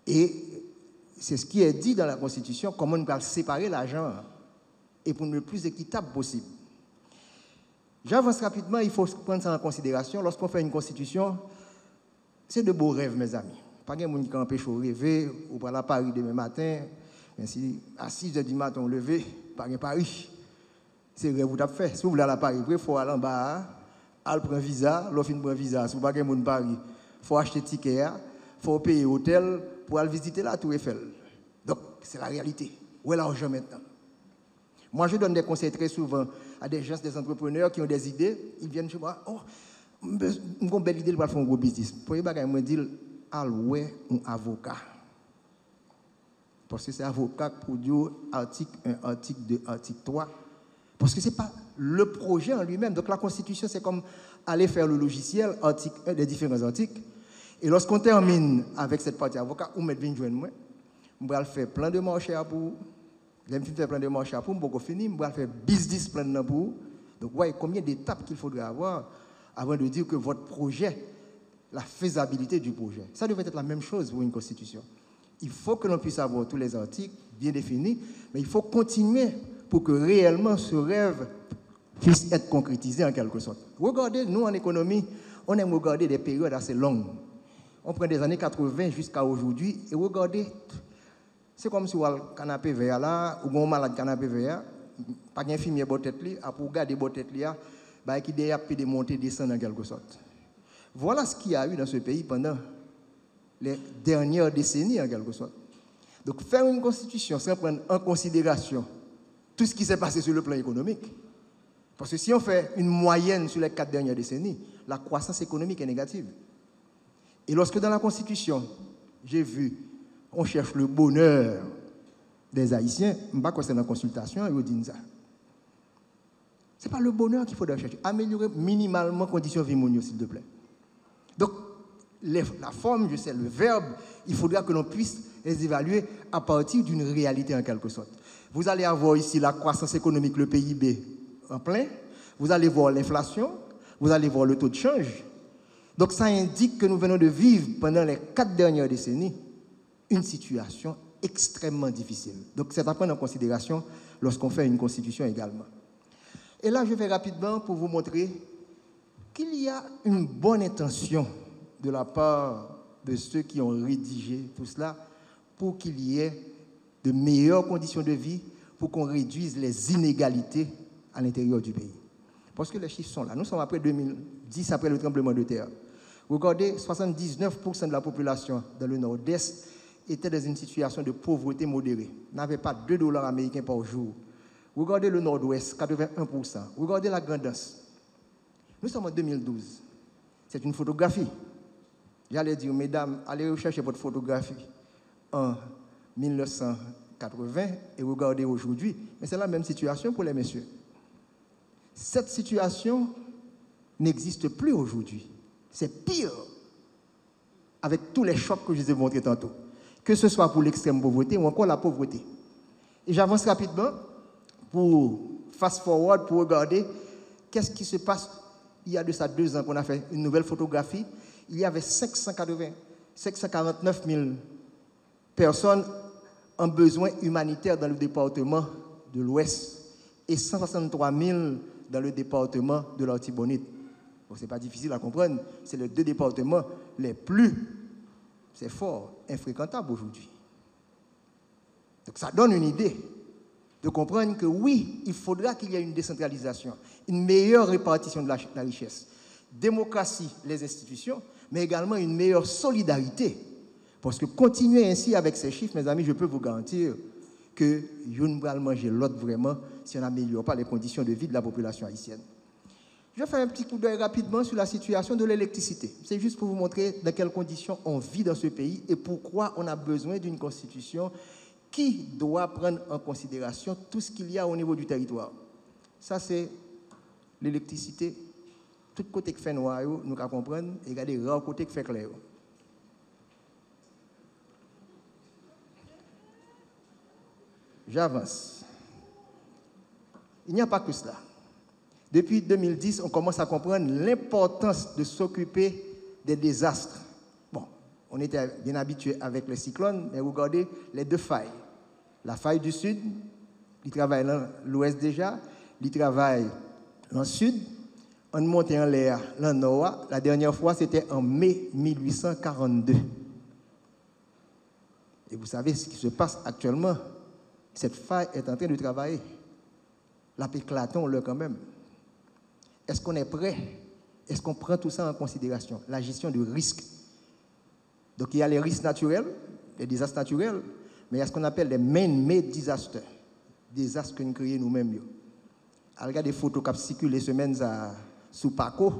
Et c'est ce qui est dit dans la Constitution, comment on peut séparer l'argent et pour le plus équitable possible. J'avance rapidement, il faut prendre ça en considération. Lorsqu'on fait une constitution, c'est de beaux rêves, mes amis. Pas de monde qui empêche de rêver, ou pour aller à Paris demain matin, si à 6 h du matin, on levé, pas de Paris. C'est rêve que vous avez fait. Si vous voulez aller à Paris, il faut aller en bas, aller prendre un visa, l'offre prend un visa. Si vous n'avez pas de monde Paris, il faut acheter ticket, il faut payer hôtel pour aller visiter la Tour Eiffel. Donc, c'est la réalité. Où est l'argent maintenant? Moi, je donne des conseils très souvent à des gens, des entrepreneurs qui ont des idées. Ils viennent chez moi. Oh, j'ai une belle idée pour faire un gros business. Pour les bagages, moi, je dis, allouez un avocat. Parce que c'est avocat pour dire article 1, article 2, article 3. Parce que ce n'est pas le projet en lui-même. Donc, la Constitution, c'est comme aller faire le logiciel, article 1 des différents articles. Et lorsqu'on termine avec cette partie avocat, on met bien joindre moi. On va faire plein de marchés pour vous. J'aime faire plein de marchés pour vous, je vais faire business plan pour vous. Donc, voyez combien d'étapes qu'il faudrait avoir avant de dire que votre projet, la faisabilité du projet. Ça devrait être la même chose pour une constitution. Il faut que l'on puisse avoir tous les articles bien définis, mais il faut continuer pour que réellement ce rêve puisse être concrétisé en quelque sorte. Regardez, nous en économie, on aime regarder des périodes assez longues. On prend des années 80 jusqu'à aujourd'hui et regardez, c'est comme si vous avez un canapé vert là, ou un malade canapé vert, pas de infirmier à tête là, pour garder la tête là, qui peut démonter, descendre en quelque sorte. Voilà ce qu'il y a eu dans ce pays pendant les dernières décennies en quelque sorte. Donc faire une constitution sans prendre en considération tout ce qui s'est passé sur le plan économique, parce que si on fait une moyenne sur les 4 dernières décennies, la croissance économique est négative. Et lorsque dans la Constitution, j'ai vu, on cherche le bonheur des Haïtiens, je ne sais pas quoi c'est dans la consultation, ils disent ça. Ce n'est pas le bonheur qu'il faudra chercher. Améliorer minimalement les conditions de vie, s'il te plaît. Donc, la forme, je sais, le verbe, il faudra que l'on puisse les évaluer à partir d'une réalité en quelque sorte. Vous allez avoir ici la croissance économique, le PIB en plein. Vous allez voir l'inflation. Vous allez voir le taux de change. Donc, ça indique que nous venons de vivre pendant les 4 dernières décennies une situation extrêmement difficile. Donc, c'est à prendre en considération lorsqu'on fait une constitution également. Et là, je vais rapidement pour vous montrer qu'il y a une bonne intention de la part de ceux qui ont rédigé tout cela pour qu'il y ait de meilleures conditions de vie, pour qu'on réduise les inégalités à l'intérieur du pays. Parce que les chiffres sont là. Nous sommes après 2010, après le tremblement de terre. Regardez, 79% de la population dans le nord-est était dans une situation de pauvreté modérée, n'avait pas $2 américains par jour. Regardez le nord-ouest, 81%. Regardez la grandance. Nous sommes en 2012. C'est une photographie. J'allais dire, mesdames, allez rechercher votre photographie en 1980 et regardez aujourd'hui. Mais c'est la même situation pour les messieurs. Cette situation n'existe plus aujourd'hui. C'est pire avec tous les chocs que je vous ai montrés tantôt. Que ce soit pour l'extrême pauvreté ou encore la pauvreté. Et j'avance rapidement pour fast forward, pour regarder qu'est-ce qui se passe. Il y a de ça 2 ans qu'on a fait une nouvelle photographie. Il y avait 549 000 personnes en besoin humanitaire dans le département de l'Ouest et 163 000 dans le département de l'Artibonite. Bon, ce n'est pas difficile à comprendre. C'est les 2 départements les plus, c'est fort, infréquentables aujourd'hui. Donc ça donne une idée de comprendre que oui, il faudra qu'il y ait une décentralisation, une meilleure répartition de la richesse, démocratie, les institutions, mais également une meilleure solidarité. Parce que continuer ainsi avec ces chiffres, mes amis, je peux vous garantir que l'une va manger l'autre vraiment si on n'améliore pas les conditions de vie de la population haïtienne. Je vais faire un petit coup d'œil rapidement sur la situation de l'électricité. C'est juste pour vous montrer dans quelles conditions on vit dans ce pays et pourquoi on a besoin d'une constitution qui doit prendre en considération tout ce qu'il y a au niveau du territoire. Ça, c'est l'électricité. Tout côté qui fait noir, nous allons comprendre, et regardez, rare côté qui fait clair. J'avance. Il n'y a pas que cela. Depuis 2010, on commence à comprendre l'importance de s'occuper des désastres. Bon, on était bien habitué avec les cyclones, mais regardez les 2 failles. La faille du sud, il travaille dans l'ouest déjà, il travaille dans le sud, on monte en l'air dans le nord. La dernière fois, c'était en mai 1842. Et vous savez ce qui se passe actuellement. Cette faille est en train de travailler. La éclatons le quand même. Est-ce qu'on est prêt? Est-ce qu'on prend tout ça en considération? La gestion du risque. Donc il y a les risques naturels, les désastres naturels, mais il y a ce qu'on appelle les man-made disasters. Désastres que nous créons nous-mêmes. Regardez des photos qui circulent les semaines sous Paco.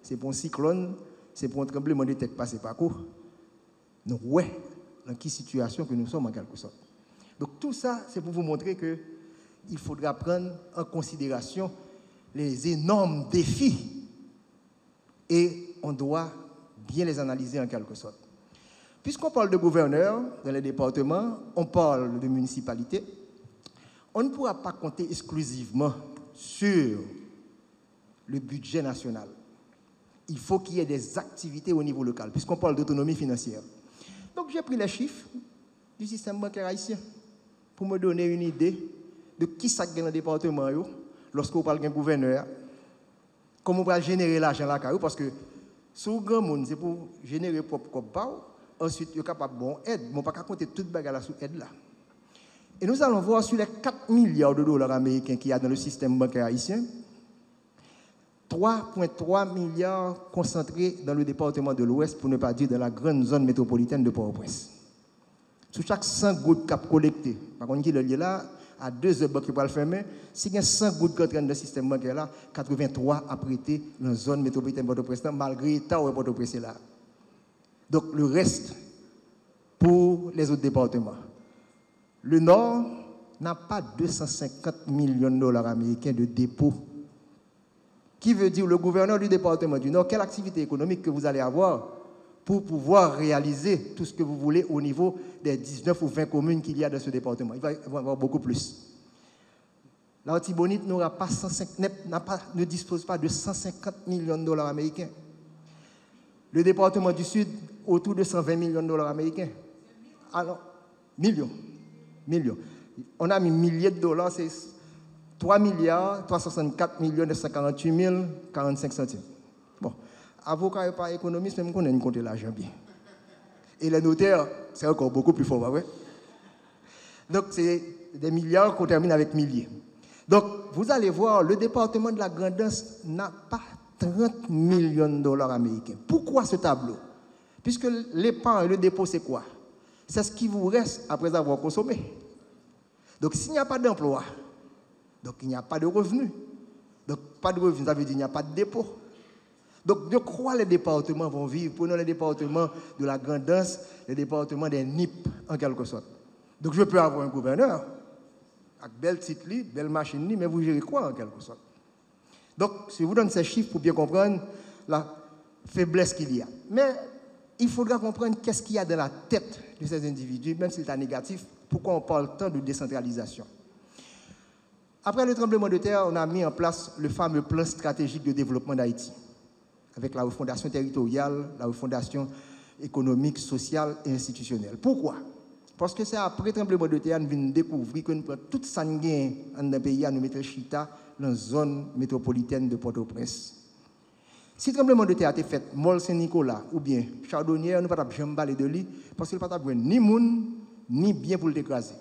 C'est pour un cyclone, c'est pour un tremblement de terre passé Paco. Donc ouais, dans quelle situation que nous sommes en quelque sorte. Donc tout ça, c'est pour vous montrer qu'il faudra prendre en considération les énormes défis et on doit bien les analyser en quelque sorte. Puisqu'on parle de gouverneurs dans les départements, on parle de municipalités, on ne pourra pas compter exclusivement sur le budget national. Il faut qu'il y ait des activités au niveau local, puisqu'on parle d'autonomie financière. Donc j'ai pris les chiffres du système bancaire haïtien pour me donner une idée de qui ça gagne dans le département lorsqu'on parle d'un gouverneur, comment on va générer l'argent là, parce que sur grand monde, c'est pour générer propre corps, ensuite, il est capable de bon aide, mais on ne peut pas compter toute bagarre sous aide là. Et nous allons voir sur les 4 milliards de dollars américains qu'il y a dans le système bancaire haïtien, 3,3 milliards concentrés dans le département de l'Ouest, pour ne pas dire dans la grande zone métropolitaine de Port-au-Prince. Sur chaque 100 gouttes cap collectées, par contre, qui est là, à 2 heures banque qui va le fermer, si il y a 100 gouttes qui entrent dans le système bancaire là, 83 a prêté dans la zone métropolitaine de Port-au-Prince, malgré l'État où Port-au-Prince est là. Donc le reste, pour les autres départements. Le Nord n'a pas 250 millions de dollars américains de dépôt. Qui veut dire le gouverneur du département du Nord, quelle activité économique que vous allez avoir pour pouvoir réaliser tout ce que vous voulez au niveau des 19 ou 20 communes qu'il y a dans ce département. Il va y avoir beaucoup plus. La Haute-Tibonite ne dispose pas de 150 millions de dollars américains. Le département du Sud, autour de 120 millions de dollars américains. Alors, millions. On a mis milliers de dollars, c'est 3 milliards 364 millions 948 000 45 centimes. Bon, avocat et pas économiste, même qu'on a compté l'argent bien. Et les notaires, c'est encore beaucoup plus fort, ouais. Donc, c'est des milliards qu'on termine avec milliers. Donc, vous allez voir, le département de la Grand'Anse n'a pas 30 millions de dollars américains. Pourquoi ce tableau? Puisque l'épargne et le dépôt, c'est quoi? C'est ce qui vous reste après avoir consommé. Donc, s'il n'y a pas d'emploi, donc il n'y a pas de revenus. Donc, pas de revenus, ça veut dire qu'il n'y a pas de dépôt. Donc, de quoi les départements vont vivre? Prenons les départements de la Grand'Anse, les départements des NIP, en quelque sorte. Donc, je peux avoir un gouverneur, avec belle titre, belle machine, mais vous gérez quoi, en quelque sorte? Donc, si je vous donne ces chiffres pour bien comprendre la faiblesse qu'il y a. Mais il faudra comprendre qu'est-ce qu'il y a dans la tête de ces individus, même s'il est négatif, pourquoi on parle tant de décentralisation. Après le tremblement de terre, on a mis en place le fameux plan stratégique de développement d'Haïti, avec la refondation territoriale, la refondation économique, sociale et institutionnelle. Pourquoi? Parce que c'est après le tremblement de terre, nous venons découvrir que nous prenons toute sanguine dans le pays, nous mettons Chita dans la zone métropolitaine de Port-au-Prince. Si le tremblement de terre a été fait, Mol Saint-Nicolas ou bien Chardonnière, nous ne pouvons pas jamais parler de lui, parce qu'il ne peut pas avoir ni monde, ni bien pour le décraser.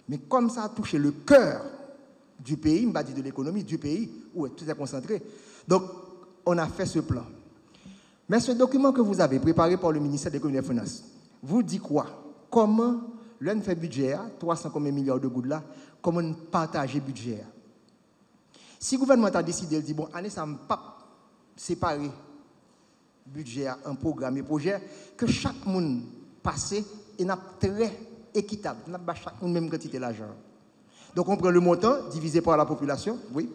Mais comme ça a touché le cœur du pays, je ne vais pas dire de l'économie, du pays, où tout est concentré, donc on a fait ce plan. Mais ce document que vous avez préparé par le ministère de l'Économie et des Finances, vous dit quoi? Comment l'on fait budget, 300 milliards de gouttes là, comment on partage le budget? Si le gouvernement a décidé, il dit, bon, année, ça ne pas séparer budget en programme et projet, que chaque monde passe et n'a très équitable, n'a pas chaque monde même quantité d'argent. Donc on prend le montant divisé par la population, oui,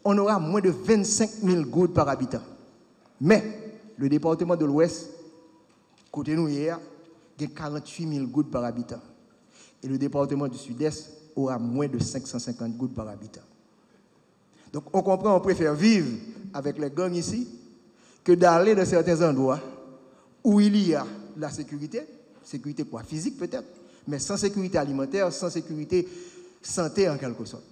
on aura moins de 25 000 gouttes par habitant. Mais le département de l'Ouest, côté nous hier, il y a 48 000 gouttes par habitant. Et le département du Sud-Est aura moins de 550 gouttes par habitant. Donc on comprend, on préfère vivre avec les gangs ici que d'aller dans certains endroits où il y a la sécurité quoi, physique peut-être, mais sans sécurité alimentaire, sans sécurité santé en quelque sorte.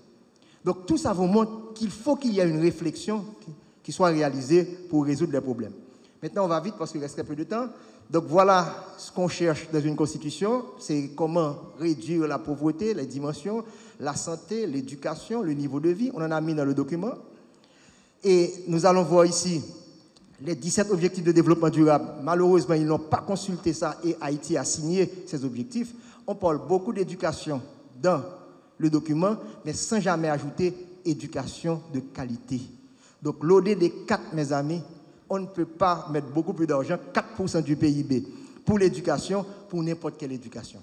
Donc tout ça vous montre qu'il faut qu'il y ait une réflexion qui soit réalisée pour résoudre les problèmes. Maintenant on va vite parce qu'il reste très peu de temps. Donc voilà ce qu'on cherche dans une constitution, c'est comment réduire la pauvreté, les dimensions, la santé, l'éducation, le niveau de vie. On en a mis dans le document. Et nous allons voir ici les 17 objectifs de développement durable. Malheureusement, ils n'ont pas consulté ça et Haïti a signé ces objectifs. On parle beaucoup d'éducation dans le document, mais sans jamais ajouter éducation de qualité. Donc l'OD des 4, mes amis, on ne peut pas mettre beaucoup plus d'argent, 4% du PIB, pour l'éducation, pour n'importe quelle éducation.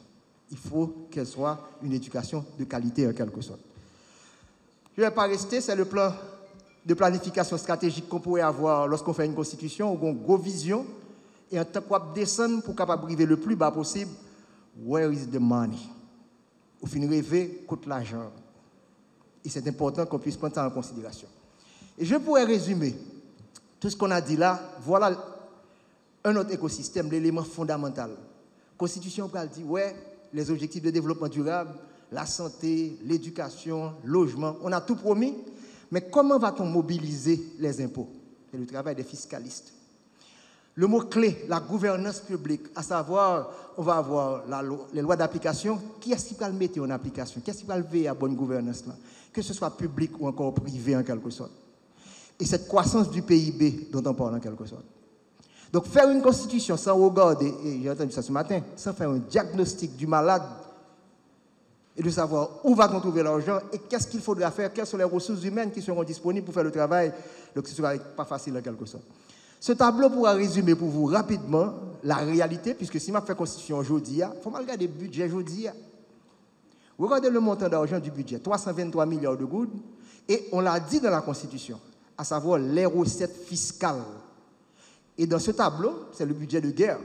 Il faut qu'elle soit une éducation de qualité en quelque sorte. Je ne vais pas rester, c'est le plan de planification stratégique qu'on pourrait avoir lorsqu'on fait une constitution, ou une grosse vision, et en tant qu'on descend pour capable arriver le plus bas possible, where is the money? Au fin rêver, coûte l'argent. Et c'est important qu'on puisse prendre ça en considération. Et je pourrais résumer tout ce qu'on a dit là, voilà un autre écosystème, l'élément fondamental. La Constitution dit, ouais, les objectifs de développement durable, la santé, l'éducation, logement, on a tout promis, mais comment va-t-on mobiliser les impôts? C'est le travail des fiscalistes. Le mot-clé, la gouvernance publique, à savoir, on va avoir les lois d'application, qui est-ce qui va le mettre en application? Qui est-ce qui va le veiller à bonne gouvernance là? Que ce soit public ou encore privé en quelque sorte. Et cette croissance du PIB dont on parle en quelque sorte. Donc, Donc faire une constitution sans regarder, et j'ai entendu ça ce matin, sans faire un diagnostic du malade et de savoir où va-t-on trouver l'argent et qu'est-ce qu'il faudra faire, quelles sont les ressources humaines qui seront disponibles pour faire le travail, donc ce ne sera pas facile en quelque sorte. Ce tableau pourra résumer pour vous rapidement la réalité, puisque si je fais constitution aujourd'hui, il faut regarder le budget aujourd'hui. Regardez le montant d'argent du budget, 323 milliards de gouttes, et on l'a dit dans la constitution, à savoir les recettes fiscales. Et dans ce tableau, c'est le budget de guerre,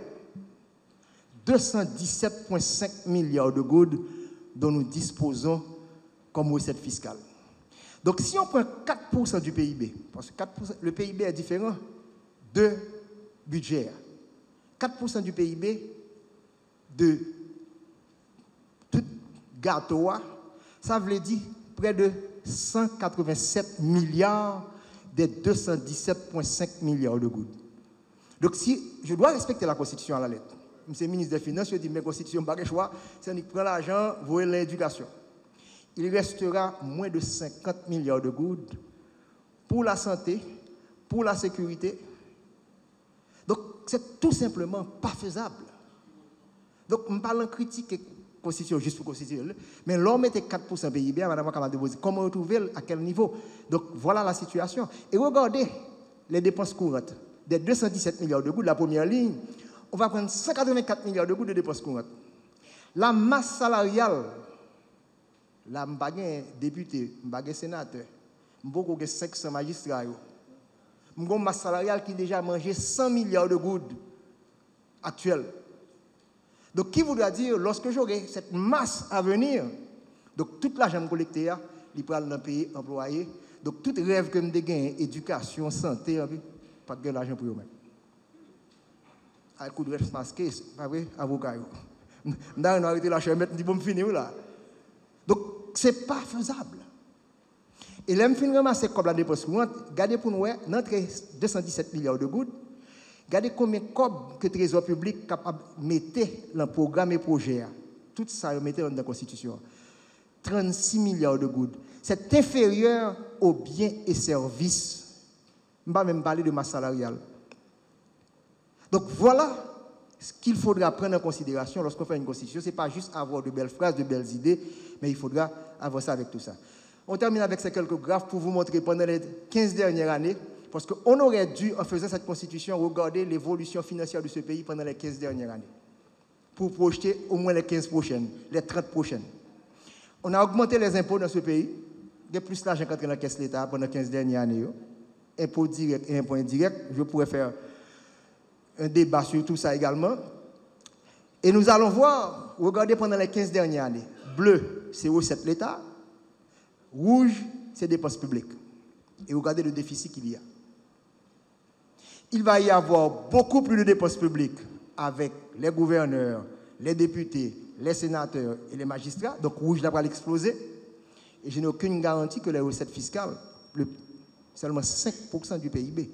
217,5 milliards de gouttes dont nous disposons comme recette fiscale. Donc si on prend 4% du PIB, parce que 4%, le PIB est différent de budget, 4% du PIB de tout gâteau, ça veut dire près de 187 milliards des 217,5 milliards de gouttes. Donc si je dois respecter la Constitution à la lettre, M. le ministre des Finances, je dis, mais la Constitution, pas de choix, c'est qu'on prend l'argent, vous voyez l'éducation. Il restera moins de 50 milliards de gouttes pour la santé, pour la sécurité. Donc, c'est tout simplement pas faisable. Donc, on parle en critique de la Constitution juste pour Constitution, mais l'homme était 4% PIB, madame Kamade Bozi, comment retrouver, à quel niveau? Donc, voilà la situation. Et regardez les dépenses courantes. Des 217 milliards de gouttes, la première ligne, on va prendre 184 milliards de gouttes de dépenses courantes. La masse salariale, là, je suis un député, je suis un sénateur, je suis 500 magistrats. Je suis une masse salariale qui a déjà mangé 100 milliards de gouttes actuelles. Donc, qui voudra dire, lorsque j'aurai cette masse à venir, donc toute l'argent collecté, il prend dans le pays employé, donc tout rêve que je gagne, éducation, santé, pas de l'argent pour eux-mêmes. À coup de rêve masqué, pas vrai, avocat. Je vais arrêter la chaîne, je vais finir là. Donc, ce n'est pas faisable. Et là, je finis ramasser comme la dépense courante. Regardez pour nous, notre 217 milliards de gouttes, regardez combien de cob que le Trésor public capable de mettre dans le programme et projet. Tout ça, vous mettez dans la Constitution. 36 milliards de gouttes. C'est inférieur aux biens et services. Je ne vais pas même parler de masse salariale. Donc voilà ce qu'il faudra prendre en considération lorsqu'on fait une constitution. Ce n'est pas juste avoir de belles phrases, de belles idées, mais il faudra avoir ça avec tout ça. On termine avec ces quelques graphes pour vous montrer pendant les 15 dernières années, parce qu'on aurait dû, en faisant cette constitution, regarder l'évolution financière de ce pays pendant les 15 dernières années, pour projeter au moins les 15 prochaines, les 30 prochaines. On a augmenté les impôts dans ce pays, il y a plus d'argent qu'entre dans la caisse de l'État pendant les 15 dernières années. Impôts directs et impôts indirects, je pourrais faire un débat sur tout ça également. Et nous allons voir, regardez pendant les 15 dernières années. Bleu, c'est recettes de l'État. Rouge, c'est dépenses publiques. Et regardez le déficit qu'il y a. Il va y avoir beaucoup plus de dépenses publiques avec les gouverneurs, les députés, les sénateurs et les magistrats. Donc rouge, là, va l'exploser. Et je n'ai aucune garantie que les recettes fiscales, seulement 5% du PIB.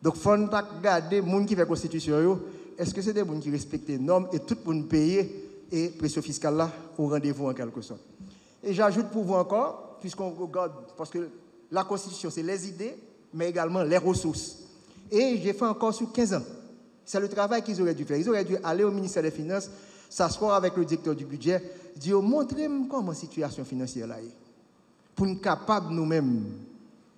Donc, il faut regarder les gens qui font la constitution, est-ce que c'est des gens qui respectent les normes et tout le monde payer et pression fiscale là au rendez-vous en quelque sorte. Et j'ajoute pour vous encore, puisqu'on regarde, parce que la constitution c'est les idées, mais également les ressources. Et j'ai fait encore sur 15 ans. C'est le travail qu'ils auraient dû faire. Ils auraient dû aller au ministère des Finances, s'asseoir avec le directeur du budget, dire montrez-moi comment la situation financière là est. Pour nous capables nous-mêmes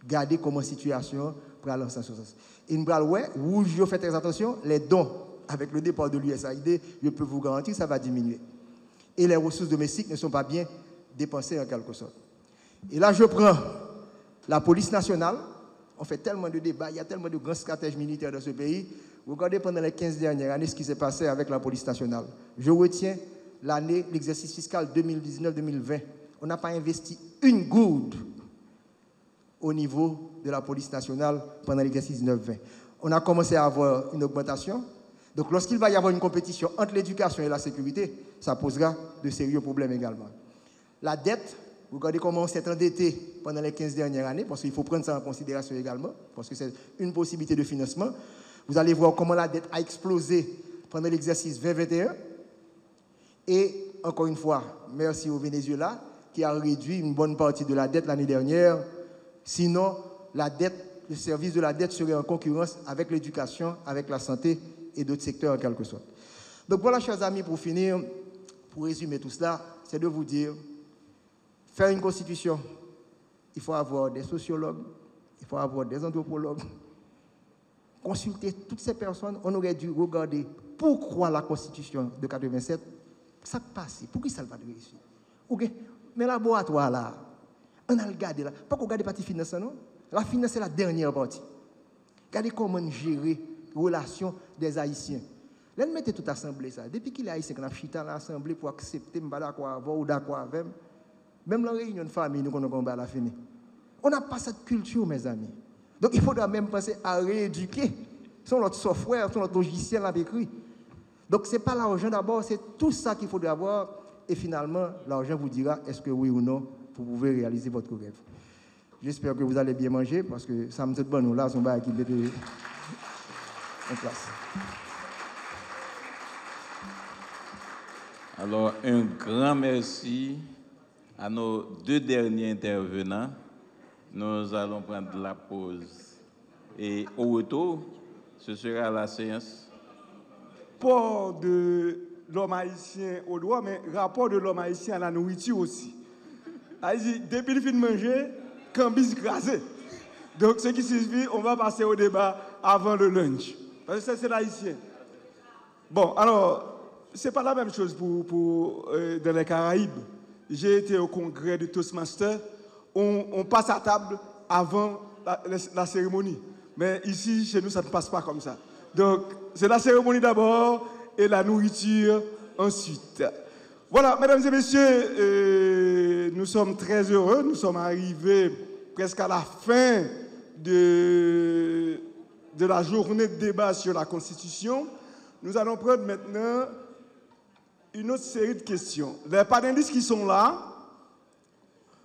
garder comment la situation pour aller en ce sens. Et nous allons voir, rouge, je fais très attention, les dons avec le départ de l'USAID, je peux vous garantir, ça va diminuer. Et les ressources domestiques ne sont pas bien dépensées en quelque sorte. Et là, je prends la police nationale. On fait tellement de débats, il y a tellement de grands stratèges militaires dans ce pays. Regardez pendant les 15 dernières années ce qui s'est passé avec la police nationale. Je retiens l'année, l'exercice fiscal 2019-2020. On n'a pas investi une goutte au niveau de la police nationale pendant l'exercice 19-20. On a commencé à avoir une augmentation. Donc, lorsqu'il va y avoir une compétition entre l'éducation et la sécurité, ça posera de sérieux problèmes également. La dette, regardez comment on s'est endetté pendant les 15 dernières années, parce qu'il faut prendre ça en considération également, parce que c'est une possibilité de financement. Vous allez voir comment la dette a explosé pendant l'exercice 2021. Et, encore une fois, merci au Venezuela, qui a réduit une bonne partie de la dette l'année dernière. Sinon, la dette le service de la dette serait en concurrence avec l'éducation, avec la santé et d'autres secteurs en quelque sorte. Donc voilà, chers amis, pour finir, pour résumer tout cela, c'est de vous dire, faire une constitution, il faut avoir des sociologues, il faut avoir des anthropologues, consulter toutes ces personnes. On aurait dû regarder pourquoi la constitution de 87, ça passe, pourquoi ça va réussir. Ok, mais le laboratoire là, on a regardé là, pas qu'on regarde la partie finance, non? La finance c'est la dernière partie. Regardez comment gérer les relations des Haïtiens. Là, on mettait toute l'assemblée ça. Depuis qu'il est haïtien, qu'on a chita l'assemblée pour accepter, je d'accord avec ou d'accord avec. Même la réunion de famille, nous connaissons la fin. On n'a pas cette culture, mes amis. Donc, il faudra même penser à rééduquer. C'est notre software, c'est notre logiciel à écrit. Donc, ce n'est pas l'argent d'abord, c'est tout ça qu'il faudra avoir. Et finalement, l'argent vous dira est-ce que oui ou non, vous pouvez réaliser votre rêve. J'espère que vous allez bien manger, parce que ça me dit bon, nous là, on va équiper en place. Alors, un grand merci à nos deux derniers intervenants. Nous allons prendre la pause. Et au retour, ce sera la séance. Rapport de l'homme haïtien au droit, mais rapport de l'homme haïtien à la nourriture aussi. Depuis le fin de manger, cambis crasé. Donc, ce qui suffit, on va passer au débat avant le lunch. Parce que ça, c'est l'haïtien. Bon, alors, ce n'est pas la même chose pour dans les Caraïbes. J'ai été au congrès de Toastmasters. On passe à table avant la cérémonie. Mais ici, chez nous, ça ne passe pas comme ça. Donc, c'est la cérémonie d'abord et la nourriture ensuite. Voilà, mesdames et messieurs, nous sommes très heureux. Nous sommes arrivés presque à la fin de la journée de débat sur la Constitution. Nous allons prendre maintenant une autre série de questions. Les panélistes qui sont là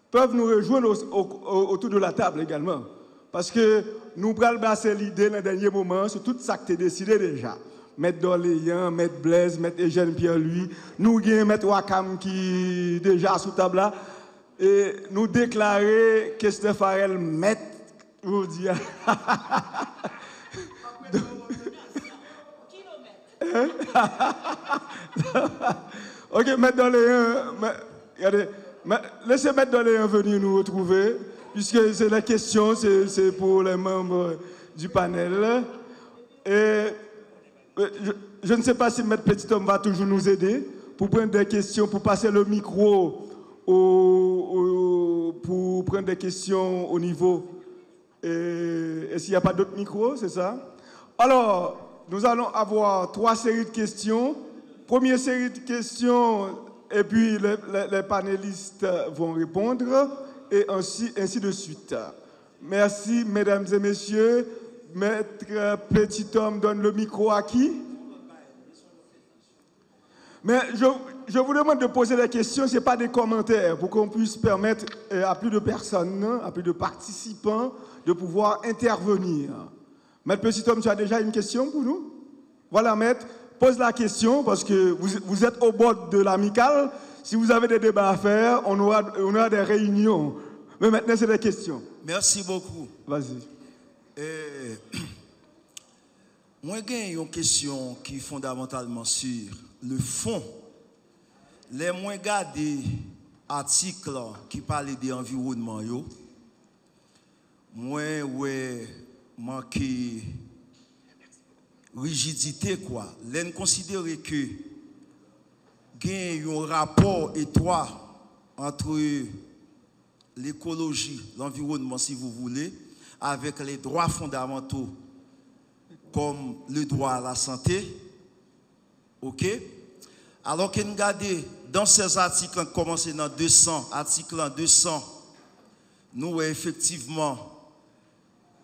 peuvent nous rejoindre autour de la table également. Parce que nous allons passer l'idée dans le dernier moment sur tout ça que tu as décidé déjà. Maître Doléan, Maître Blaise, Maître Eugène Pierre-Louis, nous avons Maître Wakam qui est déjà sous table là. Et nous déclarer que Steph Farel Maître, je vous dis. Ok, Maître Doléan, regardez, laissez Maître Doléan venir nous retrouver, puisque c'est la question, c'est pour les membres du panel. Et je ne sais pas si Maître Petit-Homme va toujours nous aider pour prendre des questions, pour passer le micro, pour prendre des questions au niveau. Est-ce qu'il n'y a pas d'autres micros, c'est ça? Alors, nous allons avoir 3 séries de questions. Première série de questions, et puis les panélistes vont répondre, et ainsi de suite. Merci, mesdames et messieurs. Maître Petit-Homme donne le micro à qui? Mais je vous demande de poser des questions, ce n'est pas des commentaires, pour qu'on puisse permettre à plus de personnes, à plus de participants, de pouvoir intervenir. Maître Petit-Homme, tu as déjà une question pour nous? Voilà, maître, pose la question, parce que vous êtes au bord de l'amicale. Si vous avez des débats à faire, on aura des réunions. Mais maintenant, c'est des questions. Merci beaucoup. Vas-y. Moi, j'ai une question qui est fondamentalement sur le fond. Les moins gardés articles qui parlent de l'environnement, moi, ouais, manqué rigidité, quoi. L'on considère que il y a un rapport étroit entre l'écologie, l'environnement, si vous voulez, avec les droits fondamentaux, comme le droit à la santé. OK? Alors que nous regardons dans ces articles, commencé dans 200, article 200, nous effectivement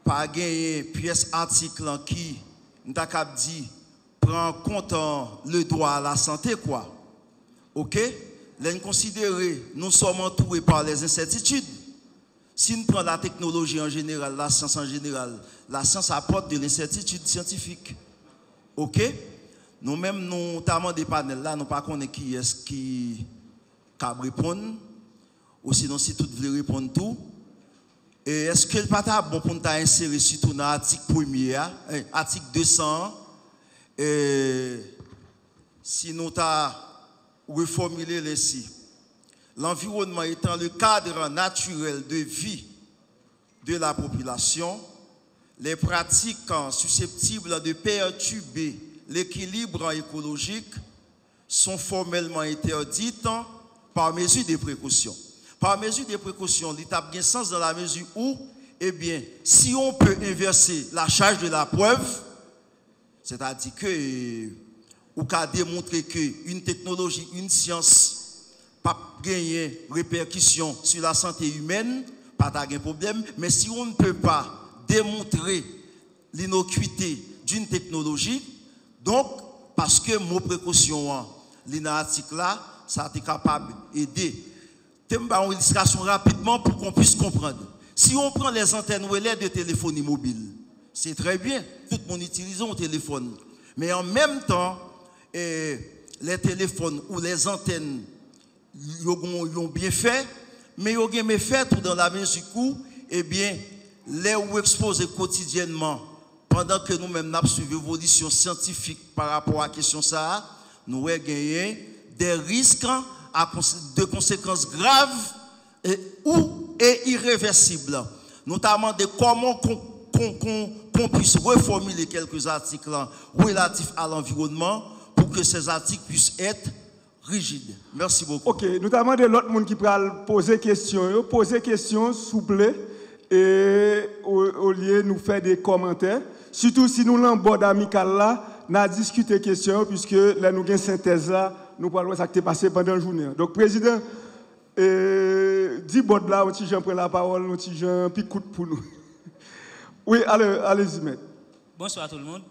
pas gagné pièce article qui nous avons dit prend en compte le droit à la santé, quoi. OK? Nous considérons, nous sommes entourés par les incertitudes. Si nous prenons la technologie en général, la science en général, la science apporte de l'incertitude scientifique. OK? Nous-mêmes, notamment des panels là, nous ne savons pas qui est-ce qui peut répondre. Ou sinon, si tout veut répondre tout, Et est-ce que le pas bon pour nous insérer surtout dans l'article 1er, article 200, si nous avons reformulé ainsi, l'environnement étant le cadre naturel de vie de la population, les pratiques susceptibles de perturber l'équilibre écologique sont formellement interdites par mesure de précaution. Par mesure de précaution, l'État a bien sens dans la mesure où, eh bien, si on peut inverser la charge de la preuve, c'est-à-dire que ou qu'à démontrer qu'une technologie, une science, pas gagner répercussion sur la santé humaine, pas de problème, mais si on ne peut pas démontrer l'innocuité d'une technologie, donc, parce que mon précaution, l'article là, ça est capable d'aider. Je vais une illustration rapidement pour qu'on puisse comprendre. Si on prend les antennes relais de téléphonie mobile, c'est très bien, tout le monde utilise un téléphone. Mais en même temps, les téléphones ou les antennes, ils ont bien fait, mais ils ont bien fait tout dans la mesure où, eh bien, les où exposés quotidiennement, pendant que nous-mêmes nous suivons l'évolution scientifique par rapport à la question ça, nous avons gagné des risques de conséquences graves et irréversibles, notamment de comment qu'on puisse reformuler quelques articles relatifs à l'environnement pour que ces articles puissent être rigides. Merci beaucoup. Ok, notamment de l'autre monde qui peut poser question, s'il vous plaît, et au lieu de nous faire des commentaires, surtout si nous l'embordons amical là, nous avons discuté des questions, puisque là nous avons une synthèse là, nous parlons de ce qui est passé pendant la journée. Donc, Président, dis bord là, on t'y prend la parole, on t'y picoute pour nous. Oui, allez-y, maître. Bonsoir à tout le monde.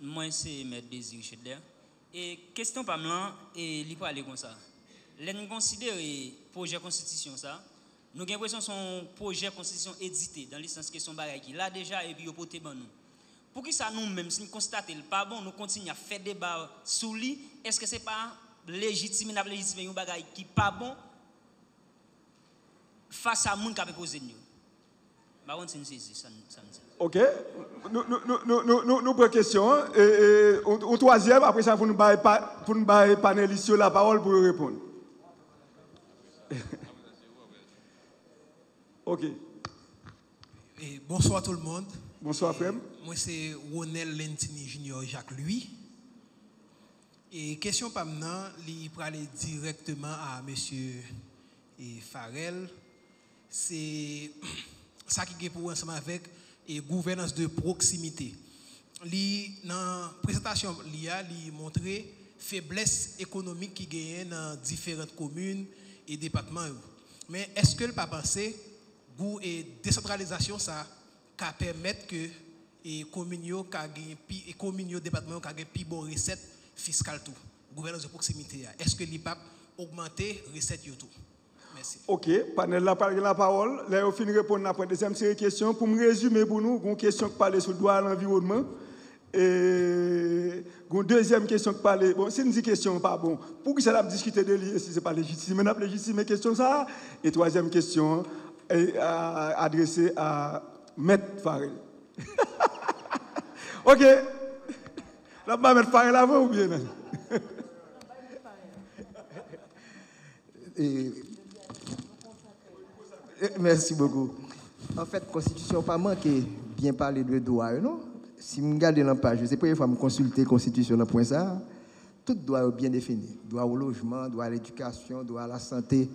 Moi, c'est Maître Désir Chedler. Et question par moi, et il faut aller comme ça. Nous considérons le projet de constitution, ça. Nous avons l'impression que son projet de constitution édité dans l'instance question bagaille qui là déjà et puis au poté ban nous. Pour qui ça nous-mêmes, si nous constatons pas bon, nous continuons à faire débat sous lui, est-ce que c'est pas légitime un bagaille qui pas bon face à moun qui a posé nous. Bah on c'est ça. OK. Nous prenons question et au troisième après ça pour nous bailler panélistes la parole pour répondre. OK. Et bonsoir tout le monde. Bonsoir frère. Moi c'est Ronel Lentini Junior Jacques Louis. Et question pas maintenant, il peut aller directement à monsieur Farel. C'est ça qui est pour ensemble avec et gouvernance de proximité. Dans la présentation, il a montré faiblesse économique qui gagne dans différentes communes et départements. Mais est-ce que le pas pensé que décentralisation ça permettre que les communes et départements gagnent plus bonne recette fiscale tout. Gouvernance de proximité. Est-ce que l'IPAP augmenter recette tout? Merci. OK, panel la parole. Là, on finit de répondre à la deuxième série de questions. Pour me résumer pour nous, une question qui parle sur le droit à l'environnement. Et une deuxième question qui parle. Bon, c'est une question pas bon. Pour que ça a discuté de lui, si ce n'est pas légitime, on a légitimé question ça. Et troisième question adressée à Maître Farel. OK. Là, pas Maître Farel avant ou bien? Merci beaucoup. En fait, la Constitution n'a pas manqué bien parler de droit, non? Si je regarde dans la page, c'est la première fois que je consulte la Constitution dans le point ça, tout doit être bien défini. Droit au logement, droit à l'éducation, droit à la santé.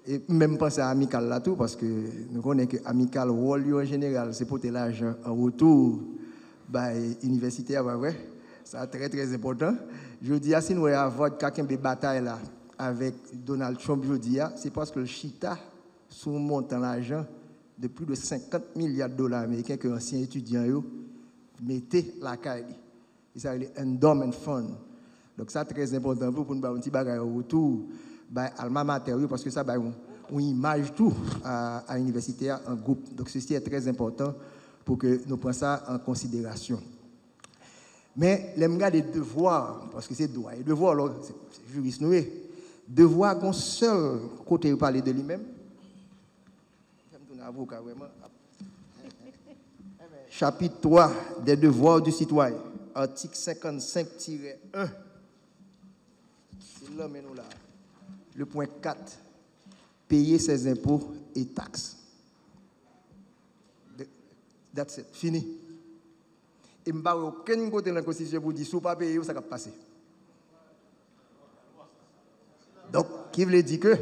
Et même penser à Amical là tout, parce que nous connaissons que Amical, rôle en général, c'est porter l'argent en retour universitaire, ouais. C'est très très important. Je dis, si nous avons quelqu'un de bataille là avec Donald Trump, je dis, c'est parce que le Chita, sous montant d'argent de plus de 50 milliards de dollars américains que anciens étudiants mettaient la caille. Il s'appelle Endowment Fund. Donc ça très important pour nous avoir un petit bagage au retour alma mater parce que ça une image tout à l'université en groupe. Donc ceci est très important pour que nous prenions ça en considération. Mais les des devoirs, parce que c'est droit et devoir, c'est juriste noué, devoir qu'on seul côté parler de lui-même. avocat, vraiment. Chapitre 3 des devoirs du citoyen, article 55-1. C'est là, mais nous là. Le point 4, payer ses impôts et taxes. That's it, fini. Et je ne vais pas aucun côté dans la Constitution pour dire si vous ne pas payer, ça va passer. Donc, qui veut dire que il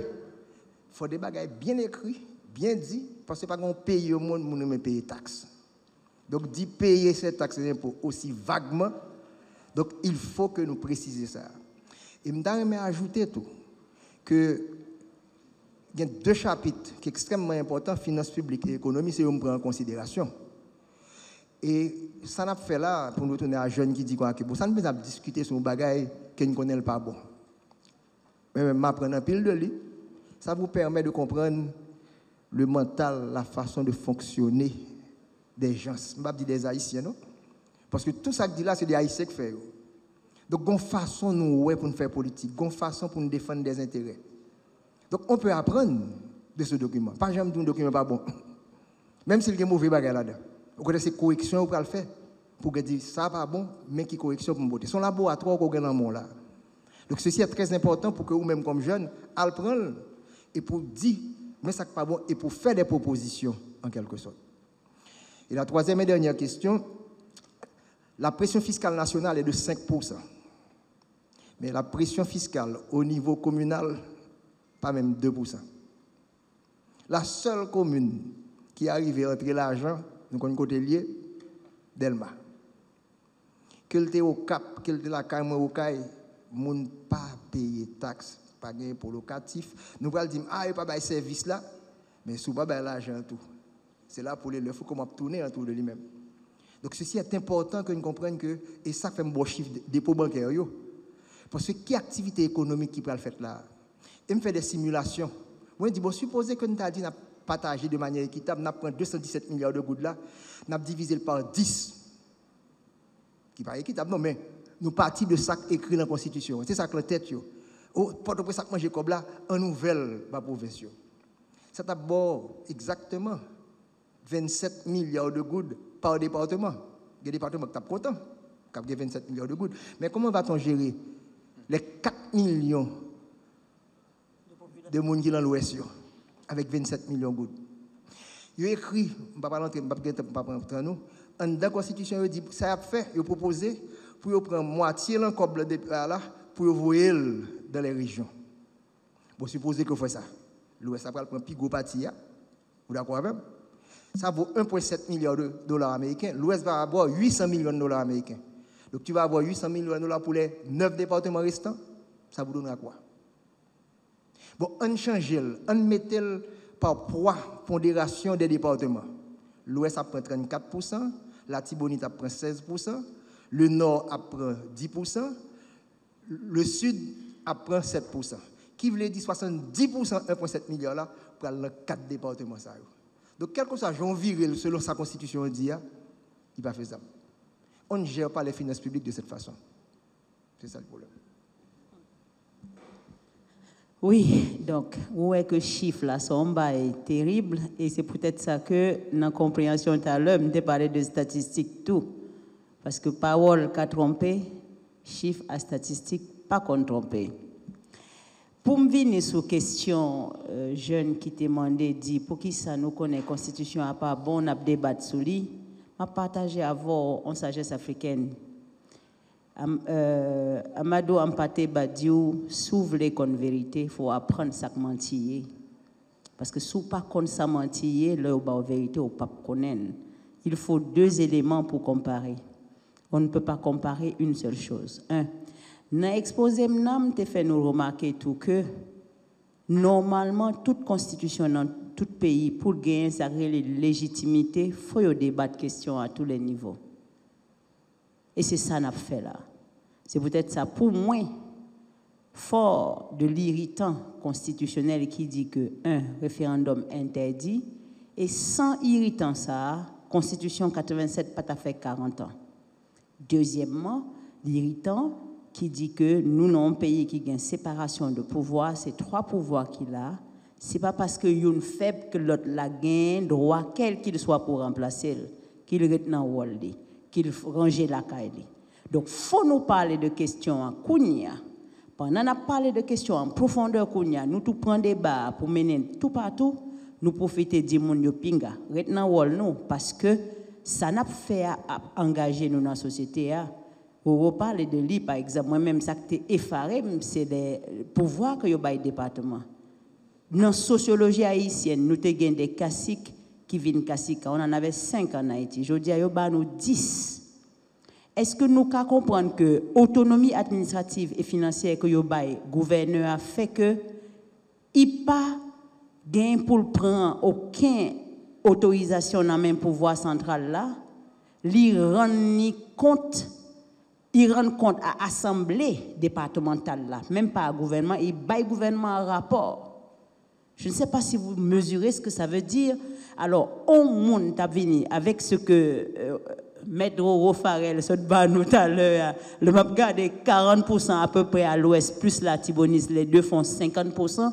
faut des bagages bien écrits, bien dit, parce que pas qu'on paye au monde, nous ne payer taxes. Donc, dit payer ces taxes et impôts aussi vaguement. Donc, il faut que nous précisions ça. Et je vais ajouter tout que il y a 2 chapitres qui sont extrêmement importants, finances publiques et économie, c'est on prend en considération. Et ça n'a fait là, pour nous tourner à jeunes qui disent quoi, que ça ne peut pas discuter sur un bagage qui ne connaît pas bon. Mais m'apprendre un pile de lui, ça vous permet de comprendre le mental, la façon de fonctionner des gens. Je ne vais pas dire des Haïtiens, non? Parce que tout ça que dit là, c'est des Haïtiens qui font. Donc, il y a une façon nous, pour nous faire politique, il y a une façon pour nous défendre des intérêts. Donc, on peut apprendre de ce document. Pas jamais un document pas bon. Même s'il y a un mauvais bagage là-dedans. Vous connaissez correction, vous pouvez le faire. Pour dire ça pas bon, mais qui correction pour me botter. Son laboratoire qu'on a dans le monde là. Donc, ceci est très important pour que vous-même, comme jeune, appreniez et pour dire, mais ça n'est pas bon, et pour faire des propositions, en quelque sorte. Et la troisième et dernière question, la pression fiscale nationale est de 5%. Mais la pression fiscale au niveau communal, pas même 2%. La seule commune qui arrive à entrer l'argent, nous avons un côté lié, Delma. Qu'elle était au Cap, qu'elle était la Caille, au Caille, moun pas payer taxe, pas gagner pour locatif. Nous allons dire, ah, il n'y a pas de service là, mais souvent, l'argent tout. C'est là pour il faut qu'on tourner autour de lui-même. Donc, ceci est important que nous comprenions que, et ça fait un bon chiffre de dépôt bancaire. Parce que quelle activité économique qui peut le faire là? Et me fait des simulations. Moi, je dis, bon, supposez que nous avons dit, partager de manière équitable, nous prenons 217 milliards de gouttes là, nous avons divisé par 10, qui n'est pas équitable, non, mais nous partons de ça écrit dans la Constitution. C'est ça que la tête. Pour ça que manger comme là, en nouvelle, ma province. C'est d'abord exactement 27 milliards de gouttes par département. Il y a des départements qui sont contents, qui ont 27 milliards de gouttes. Mais comment va-t-on gérer les 4 millions de monde qui sont dans l'Ouest avec 27 millions de gouttes? Il a écrit, je ne vais pas rentrer, nous, dans la Constitution, il dit, ça a fait, il a proposé pour prendre moitié l'encoble de là pour envoyer dans les régions. Bon, supposez que vous faites ça. L'Ouest après prend plus gros parti. Vous d'accord avec? Ça vaut 1,7 milliard de dollars américains. L'Ouest va avoir 800 millions de dollars américains. Donc tu vas avoir 800 millions de dollars pour les 9 départements restants. Ça vous donnera quoi? Bon, on change, on met par poids pondération des départements. L'Ouest prend 34%, la Tibonite prend 16%, le Nord prend 10%, le Sud prend 7%. Qui veut dire 70%, 1,7 milliard là, pour les 4 départements. Donc, quel que soit Jean Viril, selon sa constitution, il dit, il va faire ça. On ne gère pas les finances publiques de cette façon. C'est ça le problème. Oui, donc, où est que le chiffre là, son bas est terrible, et c'est peut-être ça que, dans la compréhension tout à l'heure, je parlé de statistiques tout. Parce que parole qu'a trompé, chiffre à statistiques pas qu'on trompé. Pour me venir sur question jeune qui t'a demandé, dit pour qui ça nous connaît, constitution à pas bon, on a débattu sur lui, m'a partagé avant en sagesse africaine. Amadou Ampate Badiou, s'ouvre qu'on vérité, il faut apprendre ça mentir. Parce que si vous pas connaître ça mentir, là où vérité au pas connaître. Il faut 2 éléments pour comparer. On ne peut pas comparer une seule chose. Dans l'exposé, je fait nous remarquer tout que normalement, toute constitution dans tout pays, pour gagner sa légitimité, il faut débattre question à tous les niveaux. Et c'est ça qu'on a fait là. C'est peut-être ça, pour moi, fort de l'irritant constitutionnel qui dit que, référendum interdit, et sans irritant ça, Constitution 87 pas fait 40 ans. Deuxièmement, l'irritant qui dit que nous, avons un pays qui a une séparation de pouvoirs, c'est 3 pouvoirs qu'il a, Ce n'est pas parce que yon faible que l'autre la gagne droit, quel qu'il soit pour remplacer, qu'il reste dans le rôle, qu'il range la caille. Donc, il faut nous parler de questions en Kounia. Pendant qu'on a parlé de questions en profondeur Kounia, nous tout prendre des débat pour mener tout partout, nous profiter du monde de pinga. Reste dans le rôle, nous, parce que ça n'a pas fait engager nous dans la société. Vous parlez de lui, par exemple, moi-même, ça qui est effaré, c'est des pouvoirs que vous avez le département. Dans la sociologie haïtienne, nous avons des caciques qui viennent caciques. On en avait 5 en Haïti. Je dis, nous avons 10. Est-ce que nous pouvons comprendre que l'autonomie administrative et financière que le gouverneur a fait que il pas gain pour prendre aucune autorisation dans le même pouvoir central là, il rend compte à l'Assemblée départementale là, même pas au gouvernement, il baille gouvernement un rapport. Je ne sais pas si vous mesurez ce que ça veut dire. Alors, on monde t'a venu avec ce que Maître Roro Farel se bat nous tout à l'heure, le map garde 40% à peu près à l'ouest, plus la Tibonite, les deux font 50%.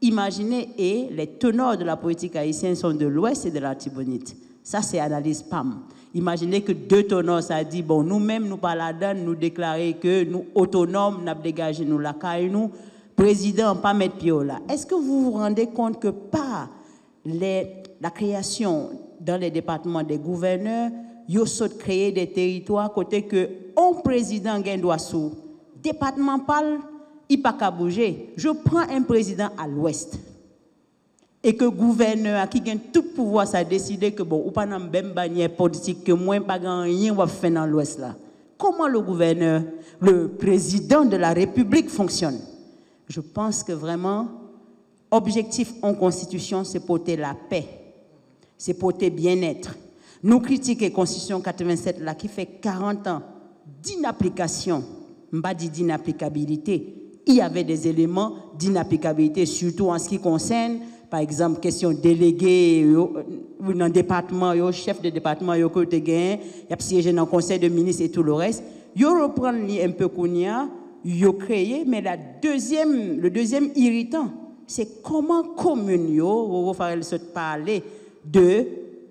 Imaginez, et les teneurs de la politique haïtienne sont de l'ouest et de la Tibonite. Ça, c'est analyse PAM. Imaginez que 2 teneurs, ça dit, bon, nous-mêmes, nous pas là-dedans, nous déclarer que nous autonomes, nous avons dégagé nous la caille, nous, président, pas mettre pied là. Est-ce que vous vous rendez compte que par la création dans les départements des gouverneurs, ils ont créé des territoires côté que un président gagne droit sous département parle, il pas qu'à bouger. Je prends un président à l'ouest et que gouverneur qui gagne tout pouvoir, ça a décidé que bon, ou pas dans même bannière politique que moi pas rien va faire dans l'ouest là. Comment le gouverneur, le président de la République fonctionne? Je pense que vraiment, objectif en constitution, c'est porter la paix, c'est porter bien-être. Nous critiquons la Constitution 87 là, qui fait 40 ans d'inapplication, pas d'inapplicabilité. Il y avait des éléments d'inapplicabilité, surtout en ce qui concerne, par exemple, question délégué dans le département, chef de département, il y a siégé dans le conseil de ministres et tout le reste. Ils reprennent un peu Kounia. Ils ont créé, mais le deuxième irritant, c'est comment commune, Roro Farel se parler de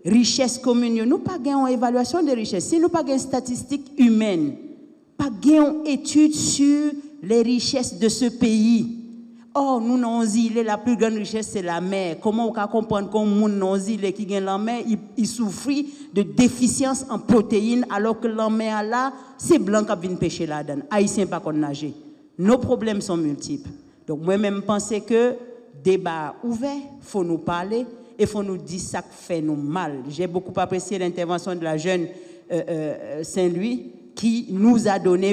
richesse commune. Nous pas gagnons évaluation de richesse. Si nous pas gagnons statistiques humaines, pas gagnons études sur les richesses de ce pays. Or, nous non îles, la plus grande richesse c'est la mer. Comment on peut comprendre qu'on moun non îles qui gagne la mer, il souffre de déficience en protéines alors que la mer là, c'est blanc qui vient pêcher là-dedans. Haïtien pas qu'on nager. Nos problèmes sont multiples. Donc moi-même penser que débat ouvert, faut nous parler et faut nous dire ça fait nous mal. J'ai beaucoup apprécié l'intervention de la jeune Saint-Louis qui nous a donné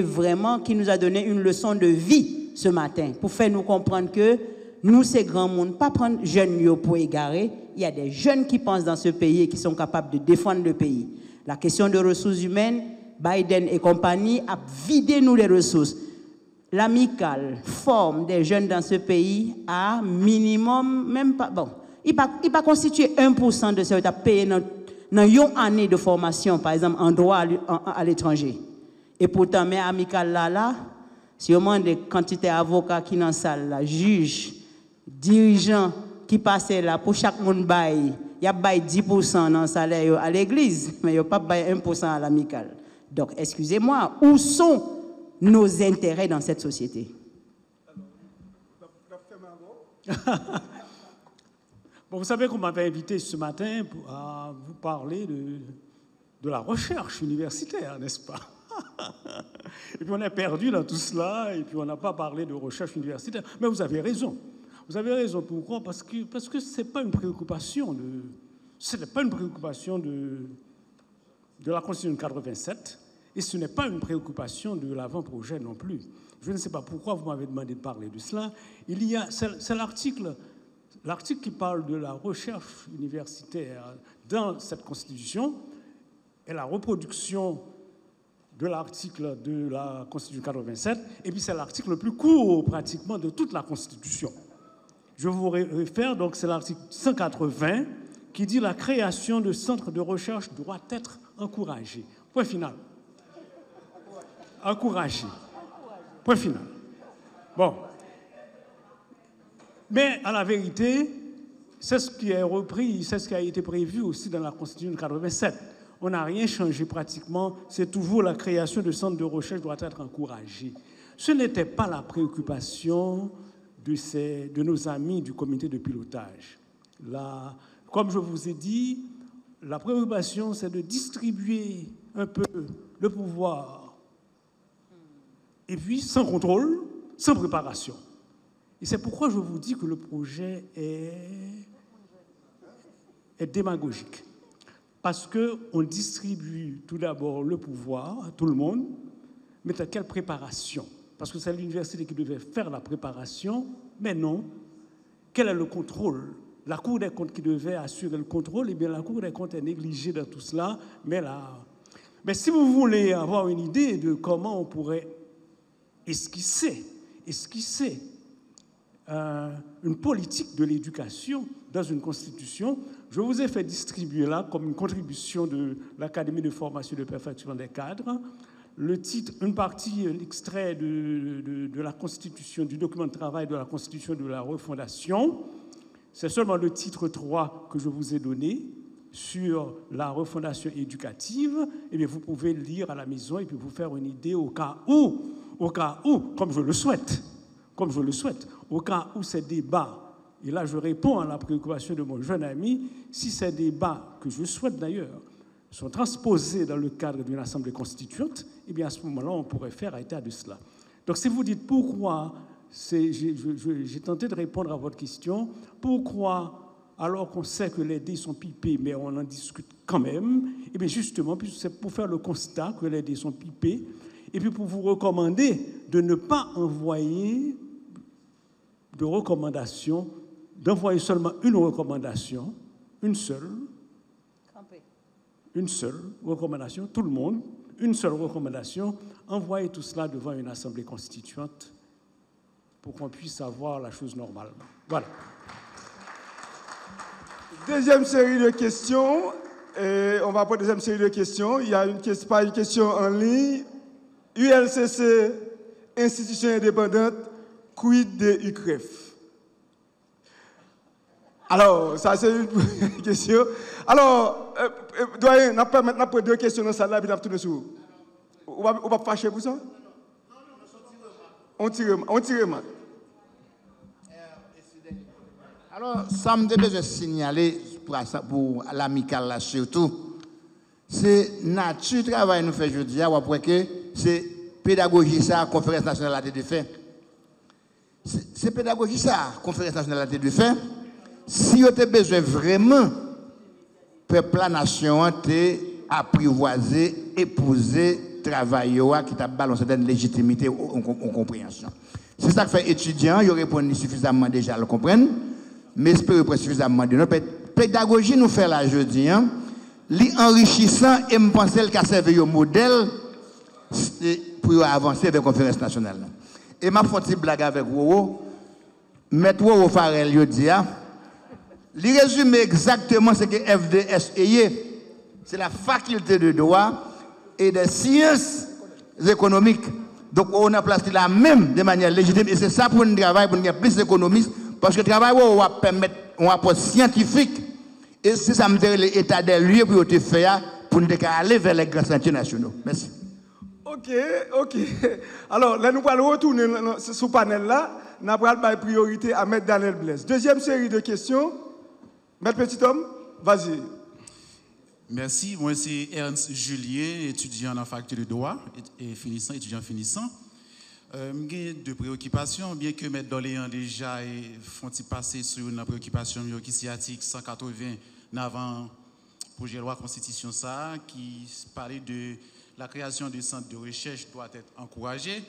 une leçon de vie ce matin pour faire nous comprendre que nous, ces grands mondes, pas prendre jeunes pour égarer. Il y a des jeunes qui pensent dans ce pays et qui sont capables de défendre le pays. La question de ressources humaines, Biden et compagnie a vidé nous les ressources. L'amicale forme des jeunes dans ce pays à minimum, même pas, bon, il va constituer 1% de ce que tu as payé dans une année de formation, par exemple, en droit à l'étranger. Et pourtant, mais amicale là, si on demande des quantités d'avocats qui sont dans la salle, là, juges, dirigeants qui passent là, pour chaque monde bail, il y a 10% dans le salaire à l'église, mais il n'y a pas 1% à l'amicale. Donc, excusez-moi, où sont nos intérêts dans cette société? Bon, vous savez qu'on m'avait invité ce matin à vous parler de la recherche universitaire, n'est-ce pas? Et puis on est perdu dans tout cela, et puis on n'a pas parlé de recherche universitaire. Mais vous avez raison. Vous avez raison. Pourquoi? Parce que ce n'est pas une préoccupation de la Constitution 87, et ce n'est pas une préoccupation de l'avant-projet non plus. Je ne sais pas pourquoi vous m'avez demandé de parler de cela. C'est l'article qui parle de la recherche universitaire dans cette Constitution et la reproduction de l'article de la Constitution 87, et puis c'est l'article le plus court pratiquement de toute la Constitution. Je vous réfère, donc c'est l'article 180 qui dit la création de centres de recherche doit être encouragée. Point final. Encouragée. Point final. Bon. Mais à la vérité, c'est ce qui est repris, c'est ce qui a été prévu aussi dans la Constitution de 87. On n'a rien changé pratiquement, c'est toujours la création de centres de recherche doit être encouragée. Ce n'était pas la préoccupation de nos amis du comité de pilotage. Là, comme je vous ai dit, la préoccupation, c'est de distribuer un peu le pouvoir, et puis sans contrôle, sans préparation. Et c'est pourquoi je vous dis que le projet est démagogique. Parce qu'on distribue tout d'abord le pouvoir à tout le monde, mais à quelle préparation? Parce que c'est l'université qui devait faire la préparation, mais non. Quel est le contrôle? La Cour des comptes qui devait assurer le contrôle, eh bien la Cour des comptes est négligée dans tout cela. Mais si vous voulez avoir une idée de comment on pourrait esquisser une politique de l'éducation dans une constitution, je vous ai fait distribuer là, comme une contribution de l'Académie de formation et de perfection des cadres, le titre, une partie, l'extrait de la constitution, du document de travail de la constitution de la refondation. C'est seulement le titre 3 que je vous ai donné sur la refondation éducative. Et bien, vous pouvez le lire à la maison et puis vous faire une idée au cas où, comme je le souhaite, au cas où ces débats, et là je réponds à la préoccupation de mon jeune ami, si ces débats, que je souhaite d'ailleurs, sont transposés dans le cadre d'une assemblée constituante, eh bien à ce moment-là, on pourrait faire état de cela. Donc si vous dites pourquoi, j'ai tenté de répondre à votre question, pourquoi, alors qu'on sait que les dés sont pipés, mais on en discute quand même, eh bien justement, c'est pour faire le constat que les dés sont pipés, et puis pour vous recommander de ne pas envoyer de recommandations, d'envoyer seulement une recommandation, une seule recommandation, tout le monde, une seule recommandation, envoyer tout cela devant une assemblée constituante pour qu'on puisse avoir la chose normalement. Voilà. Deuxième série de questions, et on va pour la deuxième série de questions. Il y a une question en ligne. ULCC, institution indépendante, quid de UCREF? Alors, ça c'est une question. Alors, doyen, on va mettre deux questions dans celle-là, puis on va tourner sur. On va fâcher pour ça? On tire. Alors, ça me devait besoin de signaler pour l'amicale là surtout. C'est nature travail nous fait aujourd'hui, après que c'est pédagogie ça, conférence nationale a été fait. C'est pédagogie ça, conférence nationale a été fait. Si vous avez besoin vraiment, peuple la nation a apprivoisé, épousé, travailler, qui t'a balancé une légitimité en compréhension. C'est ça que fait étudiant, il répond suffisamment déjà à le comprendre, mais espère pas suffisamment de notre pédagogie nous fait là jeudi, l'enrichissant et me penser qu'à servir au modèle pour avancer avec la conférence nationale. Et ma petite blague avec vous, mettre au Farel yo dit, il résume exactement ce que FDS est. C'est la faculté de droit et des sciences économiques. Donc on a placé la même de manière légitime et c'est ça pour nous travailler, pour nous avoir plus d'économistes, parce que le travail va permettre un rapport scientifique et c'est ça me dit l'état des lieux pour te faire pour nous aller vers les grands chantiers nationaux. Merci. Ok. Alors, là, nous allons retourner sur le panel là. Nous allons donner priorité à M. Daniel Blaise. Deuxième série de questions. M. Petit Homme, vas-y. Merci. Moi, c'est Ernst Julien, étudiant en la faculté de droit et étudiant finissant. J'ai deux préoccupations, bien que M. Doléan déjà font passer sur une préoccupation qui est article 180 avant projet de loi constitution ça, qui parlait de la création de centres de recherche doit être encouragée.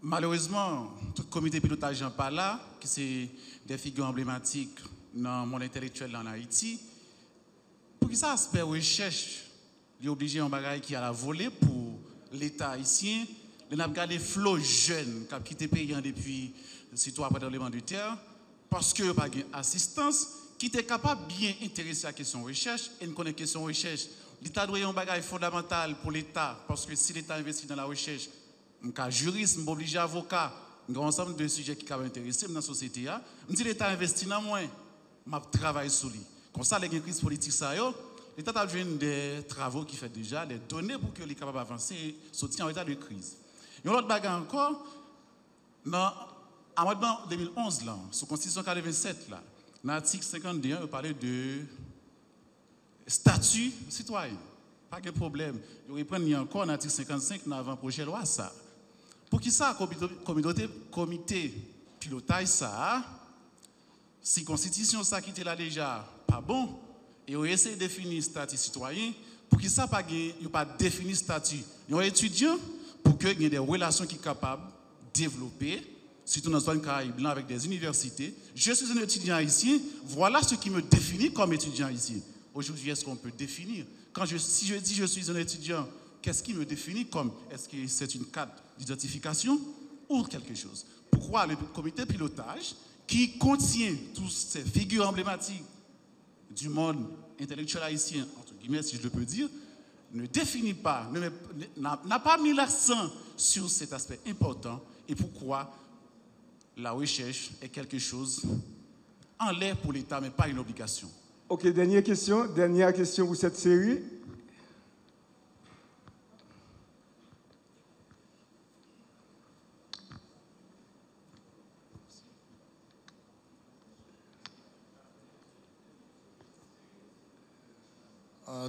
Malheureusement, tout comité de pilotage en parle là, qui c'est des figures emblématiques dans le monde intellectuel en Haïti. Pour que ça aspect recherche, il est obligé en bagaille qui a la volée pour l'État haïtien. Il a regardé flot jeunes qui ont quitté le pays depuis surtout après l'enlèvement de terre, parce qu'il n'y a pas d'assistance, qui était capable de bien intéresser à la question de recherche. Et nous connaissons la question de recherche. L'État doit avoir un bagage fondamental pour l'État, parce que si l'État investit dans la recherche, un cas juriste, un obligé avocat, un ensemble de sujets qui m'ont intéressé dans la société. Je dis l'État investit dans moi, je travaille sur lui. Comme ça, les crises politiques, l'État a besoin des travaux qu'il fait déjà, des données pour qu'il soit capable d'avancer et sortir en état de crise. Et l'autre bagage encore, en 2011, là, sous la Constitution 87, là, dans l'article 51, on parlait de statut citoyen. Pas de problème. Il reprend encore dans l'article 55 dans l'avant-projet de loi. Ça. Pour qui ça, comité pilotage, ça, si la Constitution ça qui était là déjà, pas bon, et on essaie de définir le statut citoyen, pour qui ça, pas définir le statut. Il y a un étudiant pour qu'il y ait des relations qui sont capables de développer, surtout dans la zone Caraïbe, avec des universités. Je suis un étudiant haïtien, voilà ce qui me définit comme étudiant haïtien. Aujourd'hui, est-ce qu'on peut définir? Si je dis je suis un étudiant, qu'est-ce qui me définit comme? Est-ce que c'est une carte d'identification ou quelque chose? Pourquoi le comité pilotage, qui contient toutes ces figures emblématiques du monde intellectuel haïtien, entre guillemets, si je le peux dire, ne définit pas, n'a pas mis l'accent sur cet aspect important, et pourquoi la recherche est quelque chose en l'air pour l'État, mais pas une obligation. Ok, dernière question pour cette série.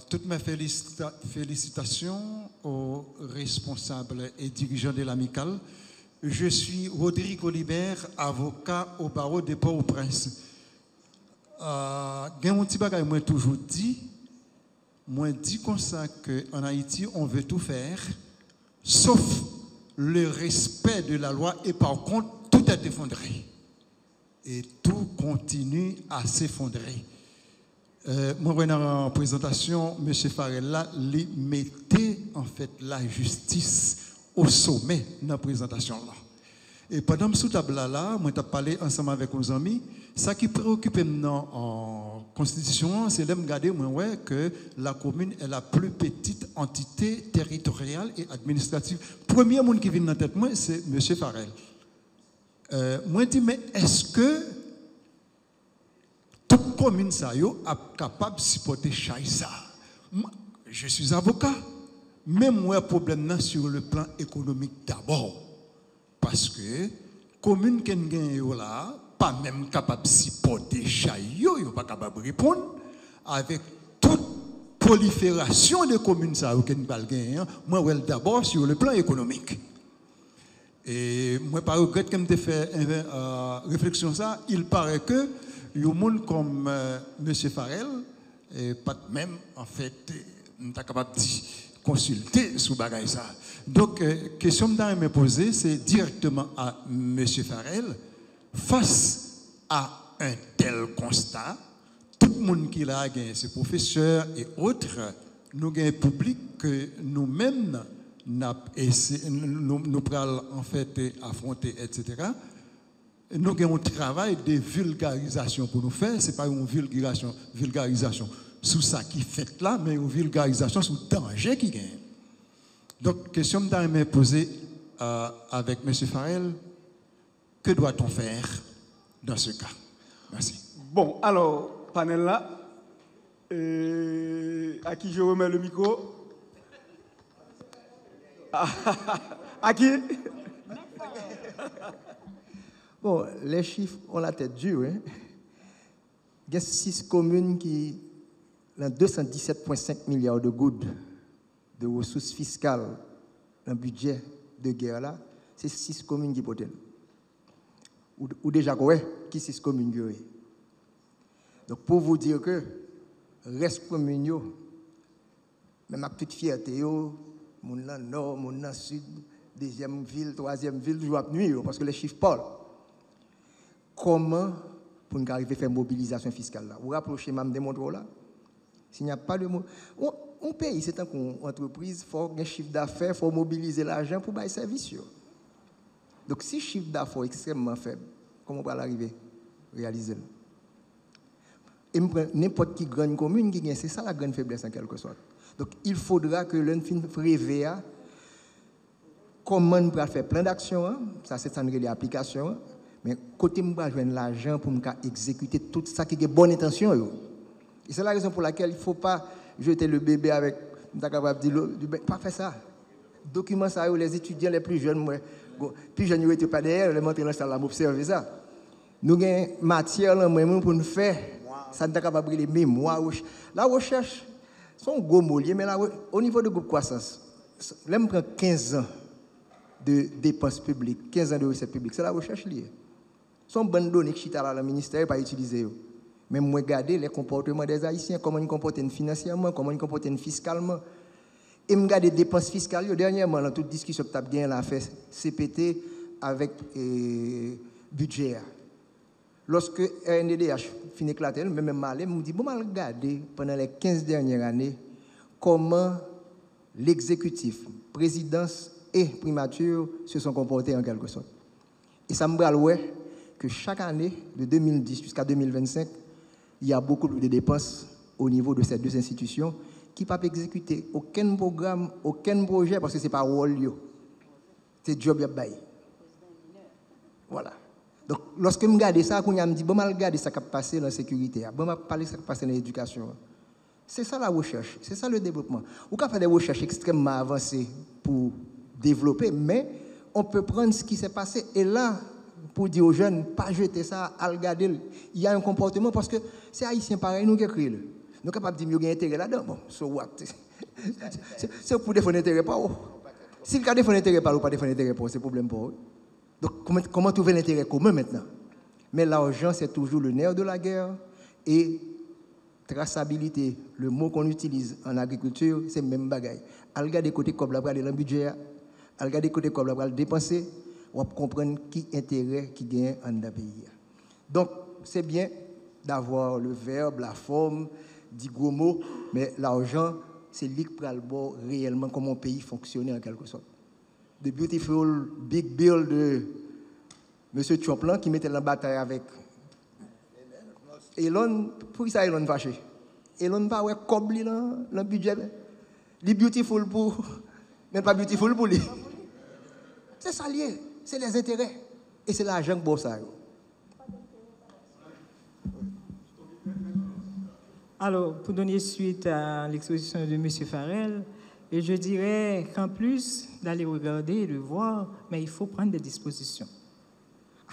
Toutes mes félicitations aux responsables et dirigeants de l'amicale. Je suis Rodrigue Olibert, avocat au barreau de Port-au-Prince. Moi toujours dit comme ça qu'en Haïti, on veut tout faire, sauf le respect de la loi, et par contre, tout est effondré. Et tout continue à s'effondrer. Moi, dans la présentation, M. Farella, il mettait en fait la justice au sommet dans la présentation là. Et pendant que je suis là, moi, j'ai parlé ensemble avec nos amis. Ce qui préoccupe maintenant en Constitution, c'est de regarder que la commune est la plus petite entité territoriale et administrative. Le premier monde qui vient dans la tête, c'est M. Farel. Moi, je dis, mais est-ce que toute commune est capable de supporter ça? Je suis avocat, mais moi, problème sur le plan économique d'abord. Parce que la commune qui est là, pas même capable de supporter ça, ils ne sont pas capable de répondre avec toute prolifération de communes qui sont moi, d'abord sur le plan économique. Et moi, par regret que je fait réflexion ça, il paraît que les gens comme M. Farel, pas même en fait, pas capable de consulter sous bagage ça. Donc, la question que je me poser, c'est directement à M. Farel, face à un tel constat, tout le monde qui l'a gagné, ses professeurs et autres, nous avons un public que nous-mêmes, nous prenons en fait affronter, etc. Nous avons un travail de vulgarisation pour nous faire. Ce n'est pas une vulgarisation sur ça qui fait là, mais une vulgarisation sur le danger qui gagne. Donc, question que je me poser avec M. Farel, que doit-on faire dans ce cas? Merci. Bon, alors, panel là, à qui je remets le micro? À qui? Bon, les chiffres ont la tête dure. Hein? Il y a 6 communes qui ont 217,5 milliards de gouttes de ressources fiscales dans le budget de guerre là. C'est 6 communes qui potent. Ou déjà, qui 6 communes qui ont. Donc, pour vous dire que reste commune, même avec toute fierté, mon nord, mon sud, deuxième ville, troisième ville, jour à nuit, parce que les chiffres parlent. Comment pour nous arriver à faire mobilisation fiscale là? Vous rapprochez même des montres là? S'il n'y a pas de mot, on paye, c'est une entreprise, il faut un chiffre d'affaires, il faut mobiliser l'argent pour bailler service. Donc si le chiffre d'affaires est extrêmement faible, comment on va l'arriver à réaliser? Et n'importe qui grande commune qui gagne, c'est ça la grande faiblesse en quelque sorte. Donc il faudra que l'un fin rêver comment nous pouvons faire plein d'actions, ça c'est ça les applications, mais côté nous joindre l'argent pour exécuter tout ça qui est bonne intention. Et c'est la raison pour laquelle il ne faut pas jeter le bébé avec, pas faire ça. Documents ça, les étudiants les plus jeunes, plus jeunes, ils n'étaient pas derrière, les montrer dans la salle, observer ça. Nous avons matière pour nous faire, ça nous capable de mémoire. La recherche, c'est un gros mot, mais là, au niveau de groupe croissance, là, on prend 15 ans de dépenses publiques, 15 ans de recettes publiques, c'est la recherche liée. Ce sont bonnes données qui sont dans le ministère pas utilisées. Mais moi, regarder les comportements des Haïtiens, comment ils comportent financièrement, comment ils comportent fiscalement. Et je regarde les dépenses fiscales. Dernièrement, dans toute discussion que tu as bien là, fait CPT avec budget. Lorsque RNDDH finit éclater, même malais, je me dis, bon, je regarder pendant les 15 dernières années comment l'exécutif, présidence et primature se sont comportés en quelque sorte. Et ça me dit que chaque année, de 2010 jusqu'à 2025, il y a beaucoup de dépenses au niveau de ces deux institutions qui ne peuvent pas exécuter aucun programme, aucun projet, parce que ce n'est pas rôle. C'est job de bail. Voilà. Donc, lorsque je regarde ça, je me dis, bon, je regarde ça qui passe dans la sécurité, bon, je parle de ça qui passe dans l'éducation. C'est ça la recherche, c'est ça le développement. On peut faire des recherches extrêmement avancées pour développer, mais on peut prendre ce qui s'est passé et là, pour dire aux jeunes, pas jeter ça, à regarder, il y a un comportement, parce que c'est haïtien pareil, nous qui écrivons. Nous sommes capables de dire qu'il y a intérêt là-dedans. Bon, so what? C'est pour défendre l'intérêt pas. Si le cas défendre l'intérêt pas ou pas défendre l'intérêt pas, c'est problème pour eux. Donc, comment trouver l'intérêt commun maintenant? Mais l'argent, c'est toujours le nerf de la guerre. Et traçabilité, le mot qu'on utilise en agriculture, c'est le même bagaille. À regarder côté comme la bras dans le budget, à regarder côté comme la bras dépenser, on va comprendre qui intérêt qui gagne en un pays. Donc, c'est bien d'avoir le verbe, la forme, dit gros mots, mais l'argent, c'est lui qui prend le bord réellement comment un pays fonctionne en quelque sorte. The beautiful big bill de M. Trump qui mettait la bataille avec Elon. Pour qui ça Elon fâché? Elon pas ouais cobli dans le budget. Il beautiful pour, mais pas beautiful pour lui. C'est ça lié, c'est les intérêts et c'est l'argent que bosse ça. Alors, pour donner suite à l'exposition de M. Farel, et je dirais qu'en plus d'aller regarder et de voir, mais il faut prendre des dispositions.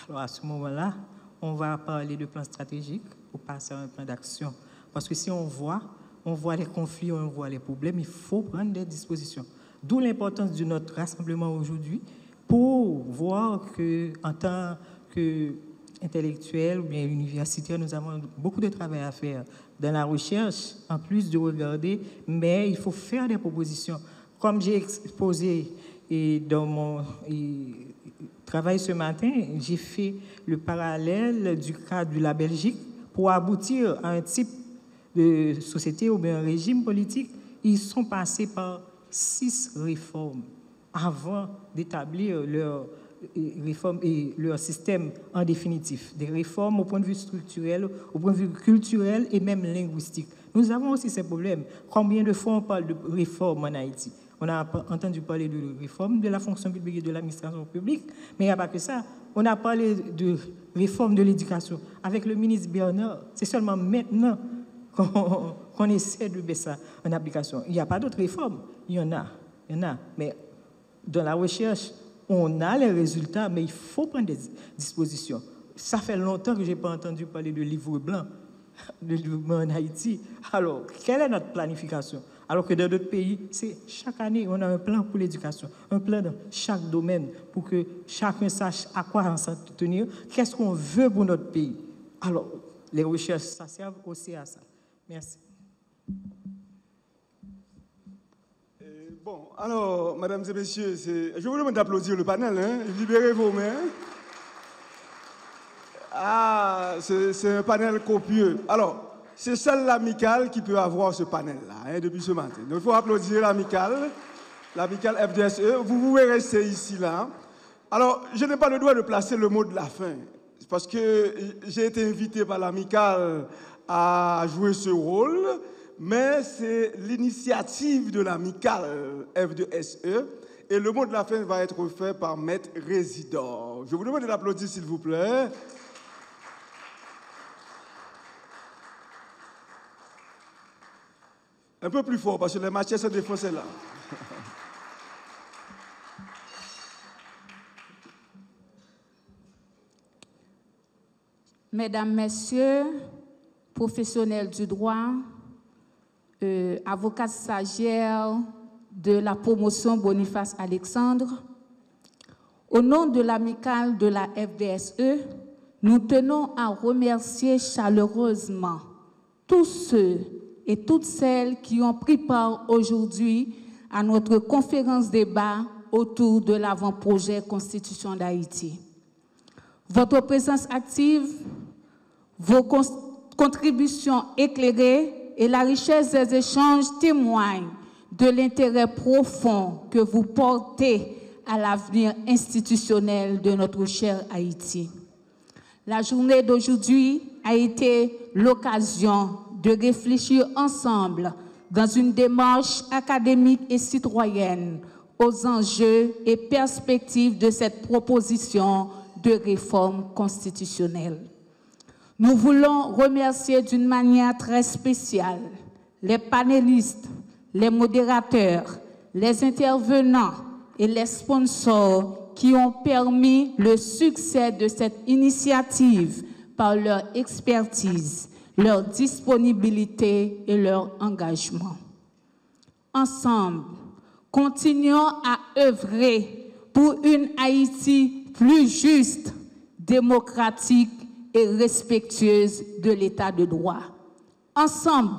Alors, à ce moment-là, on va parler de plan stratégique pour passer à un plan d'action. Parce que si on voit les conflits, on voit les problèmes, il faut prendre des dispositions. D'où l'importance de notre rassemblement aujourd'hui pour voir qu'en tant qu'intellectuels ou bien universitaires, nous avons beaucoup de travail à faire dans la recherche, en plus de regarder, mais il faut faire des propositions. Comme j'ai exposé dans mon travail ce matin, j'ai fait le parallèle du cas de la Belgique pour aboutir à un type de société ou bien un régime politique. Ils sont passés par 6 réformes avant d'établir leur réforme et leur système en définitif. Des réformes au point de vue structurel, au point de vue culturel et même linguistique. Nous avons aussi ces problèmes. Combien de fois on parle de réforme en Haïti? On a entendu parler de réforme de la fonction publique et de l'administration publique, mais il n'y a pas que ça. On a parlé de réforme de l'éducation avec le ministre Bernard. C'est seulement maintenant qu'on essaie de mettre ça en application. Il n'y a pas d'autres réformes. Il y en a. Mais dans la recherche, on a les résultats, mais il faut prendre des dispositions. Ça fait longtemps que je n'ai pas entendu parler de livre blanc en Haïti. Alors, quelle est notre planification? Alors que dans d'autres pays, c'est chaque année, on a un plan pour l'éducation, un plan dans chaque domaine pour que chacun sache à quoi s'en tenir, qu'est-ce qu'on veut pour notre pays. Alors, les recherches, ça sert aussi à ça. Merci. Bon, alors, mesdames et messieurs, je vous demande d'applaudir le panel, hein? Libérez vos mains. Ah, c'est un panel copieux. Alors, c'est seule l'amicale qui peut avoir ce panel-là, hein, depuis ce matin. Donc, il faut applaudir l'amicale FDSE. Vous pouvez rester ici, là. Alors, je n'ai pas le droit de placer le mot de la fin, parce que j'ai été invité par l'amicale à jouer ce rôle, mais c'est l'initiative de l'amicale F2SE Et le mot de la fin va être fait par Maître Résident. Je vous demande d'applaudir, s'il vous plaît. Un peu plus fort, parce que les matières se défonçaient là. Mesdames, Messieurs, professionnels du droit, avocats stagiaires de la promotion Boniface Alexandre, au nom de l'amicale de la FDSE, nous tenons à remercier chaleureusement tous ceux et toutes celles qui ont pris part aujourd'hui à notre conférence débat autour de l'avant-projet Constitution d'Haïti. Votre présence active, vos contributions éclairées et la richesse des échanges témoignent de l'intérêt profond que vous portez à l'avenir institutionnel de notre cher Haïti. La journée d'aujourd'hui a été l'occasion de réfléchir ensemble dans une démarche académique et citoyenne aux enjeux et perspectives de cette proposition de réforme constitutionnelle. Nous voulons remercier d'une manière très spéciale les panélistes, les modérateurs, les intervenants et les sponsors qui ont permis le succès de cette initiative par leur expertise, leur disponibilité et leur engagement. Ensemble, continuons à œuvrer pour une Haïti plus juste, démocratique et respectueuse de l'état de droit. Ensemble,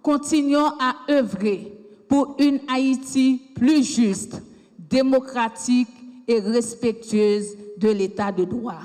continuons à œuvrer pour une Haïti plus juste, démocratique et respectueuse de l'état de droit.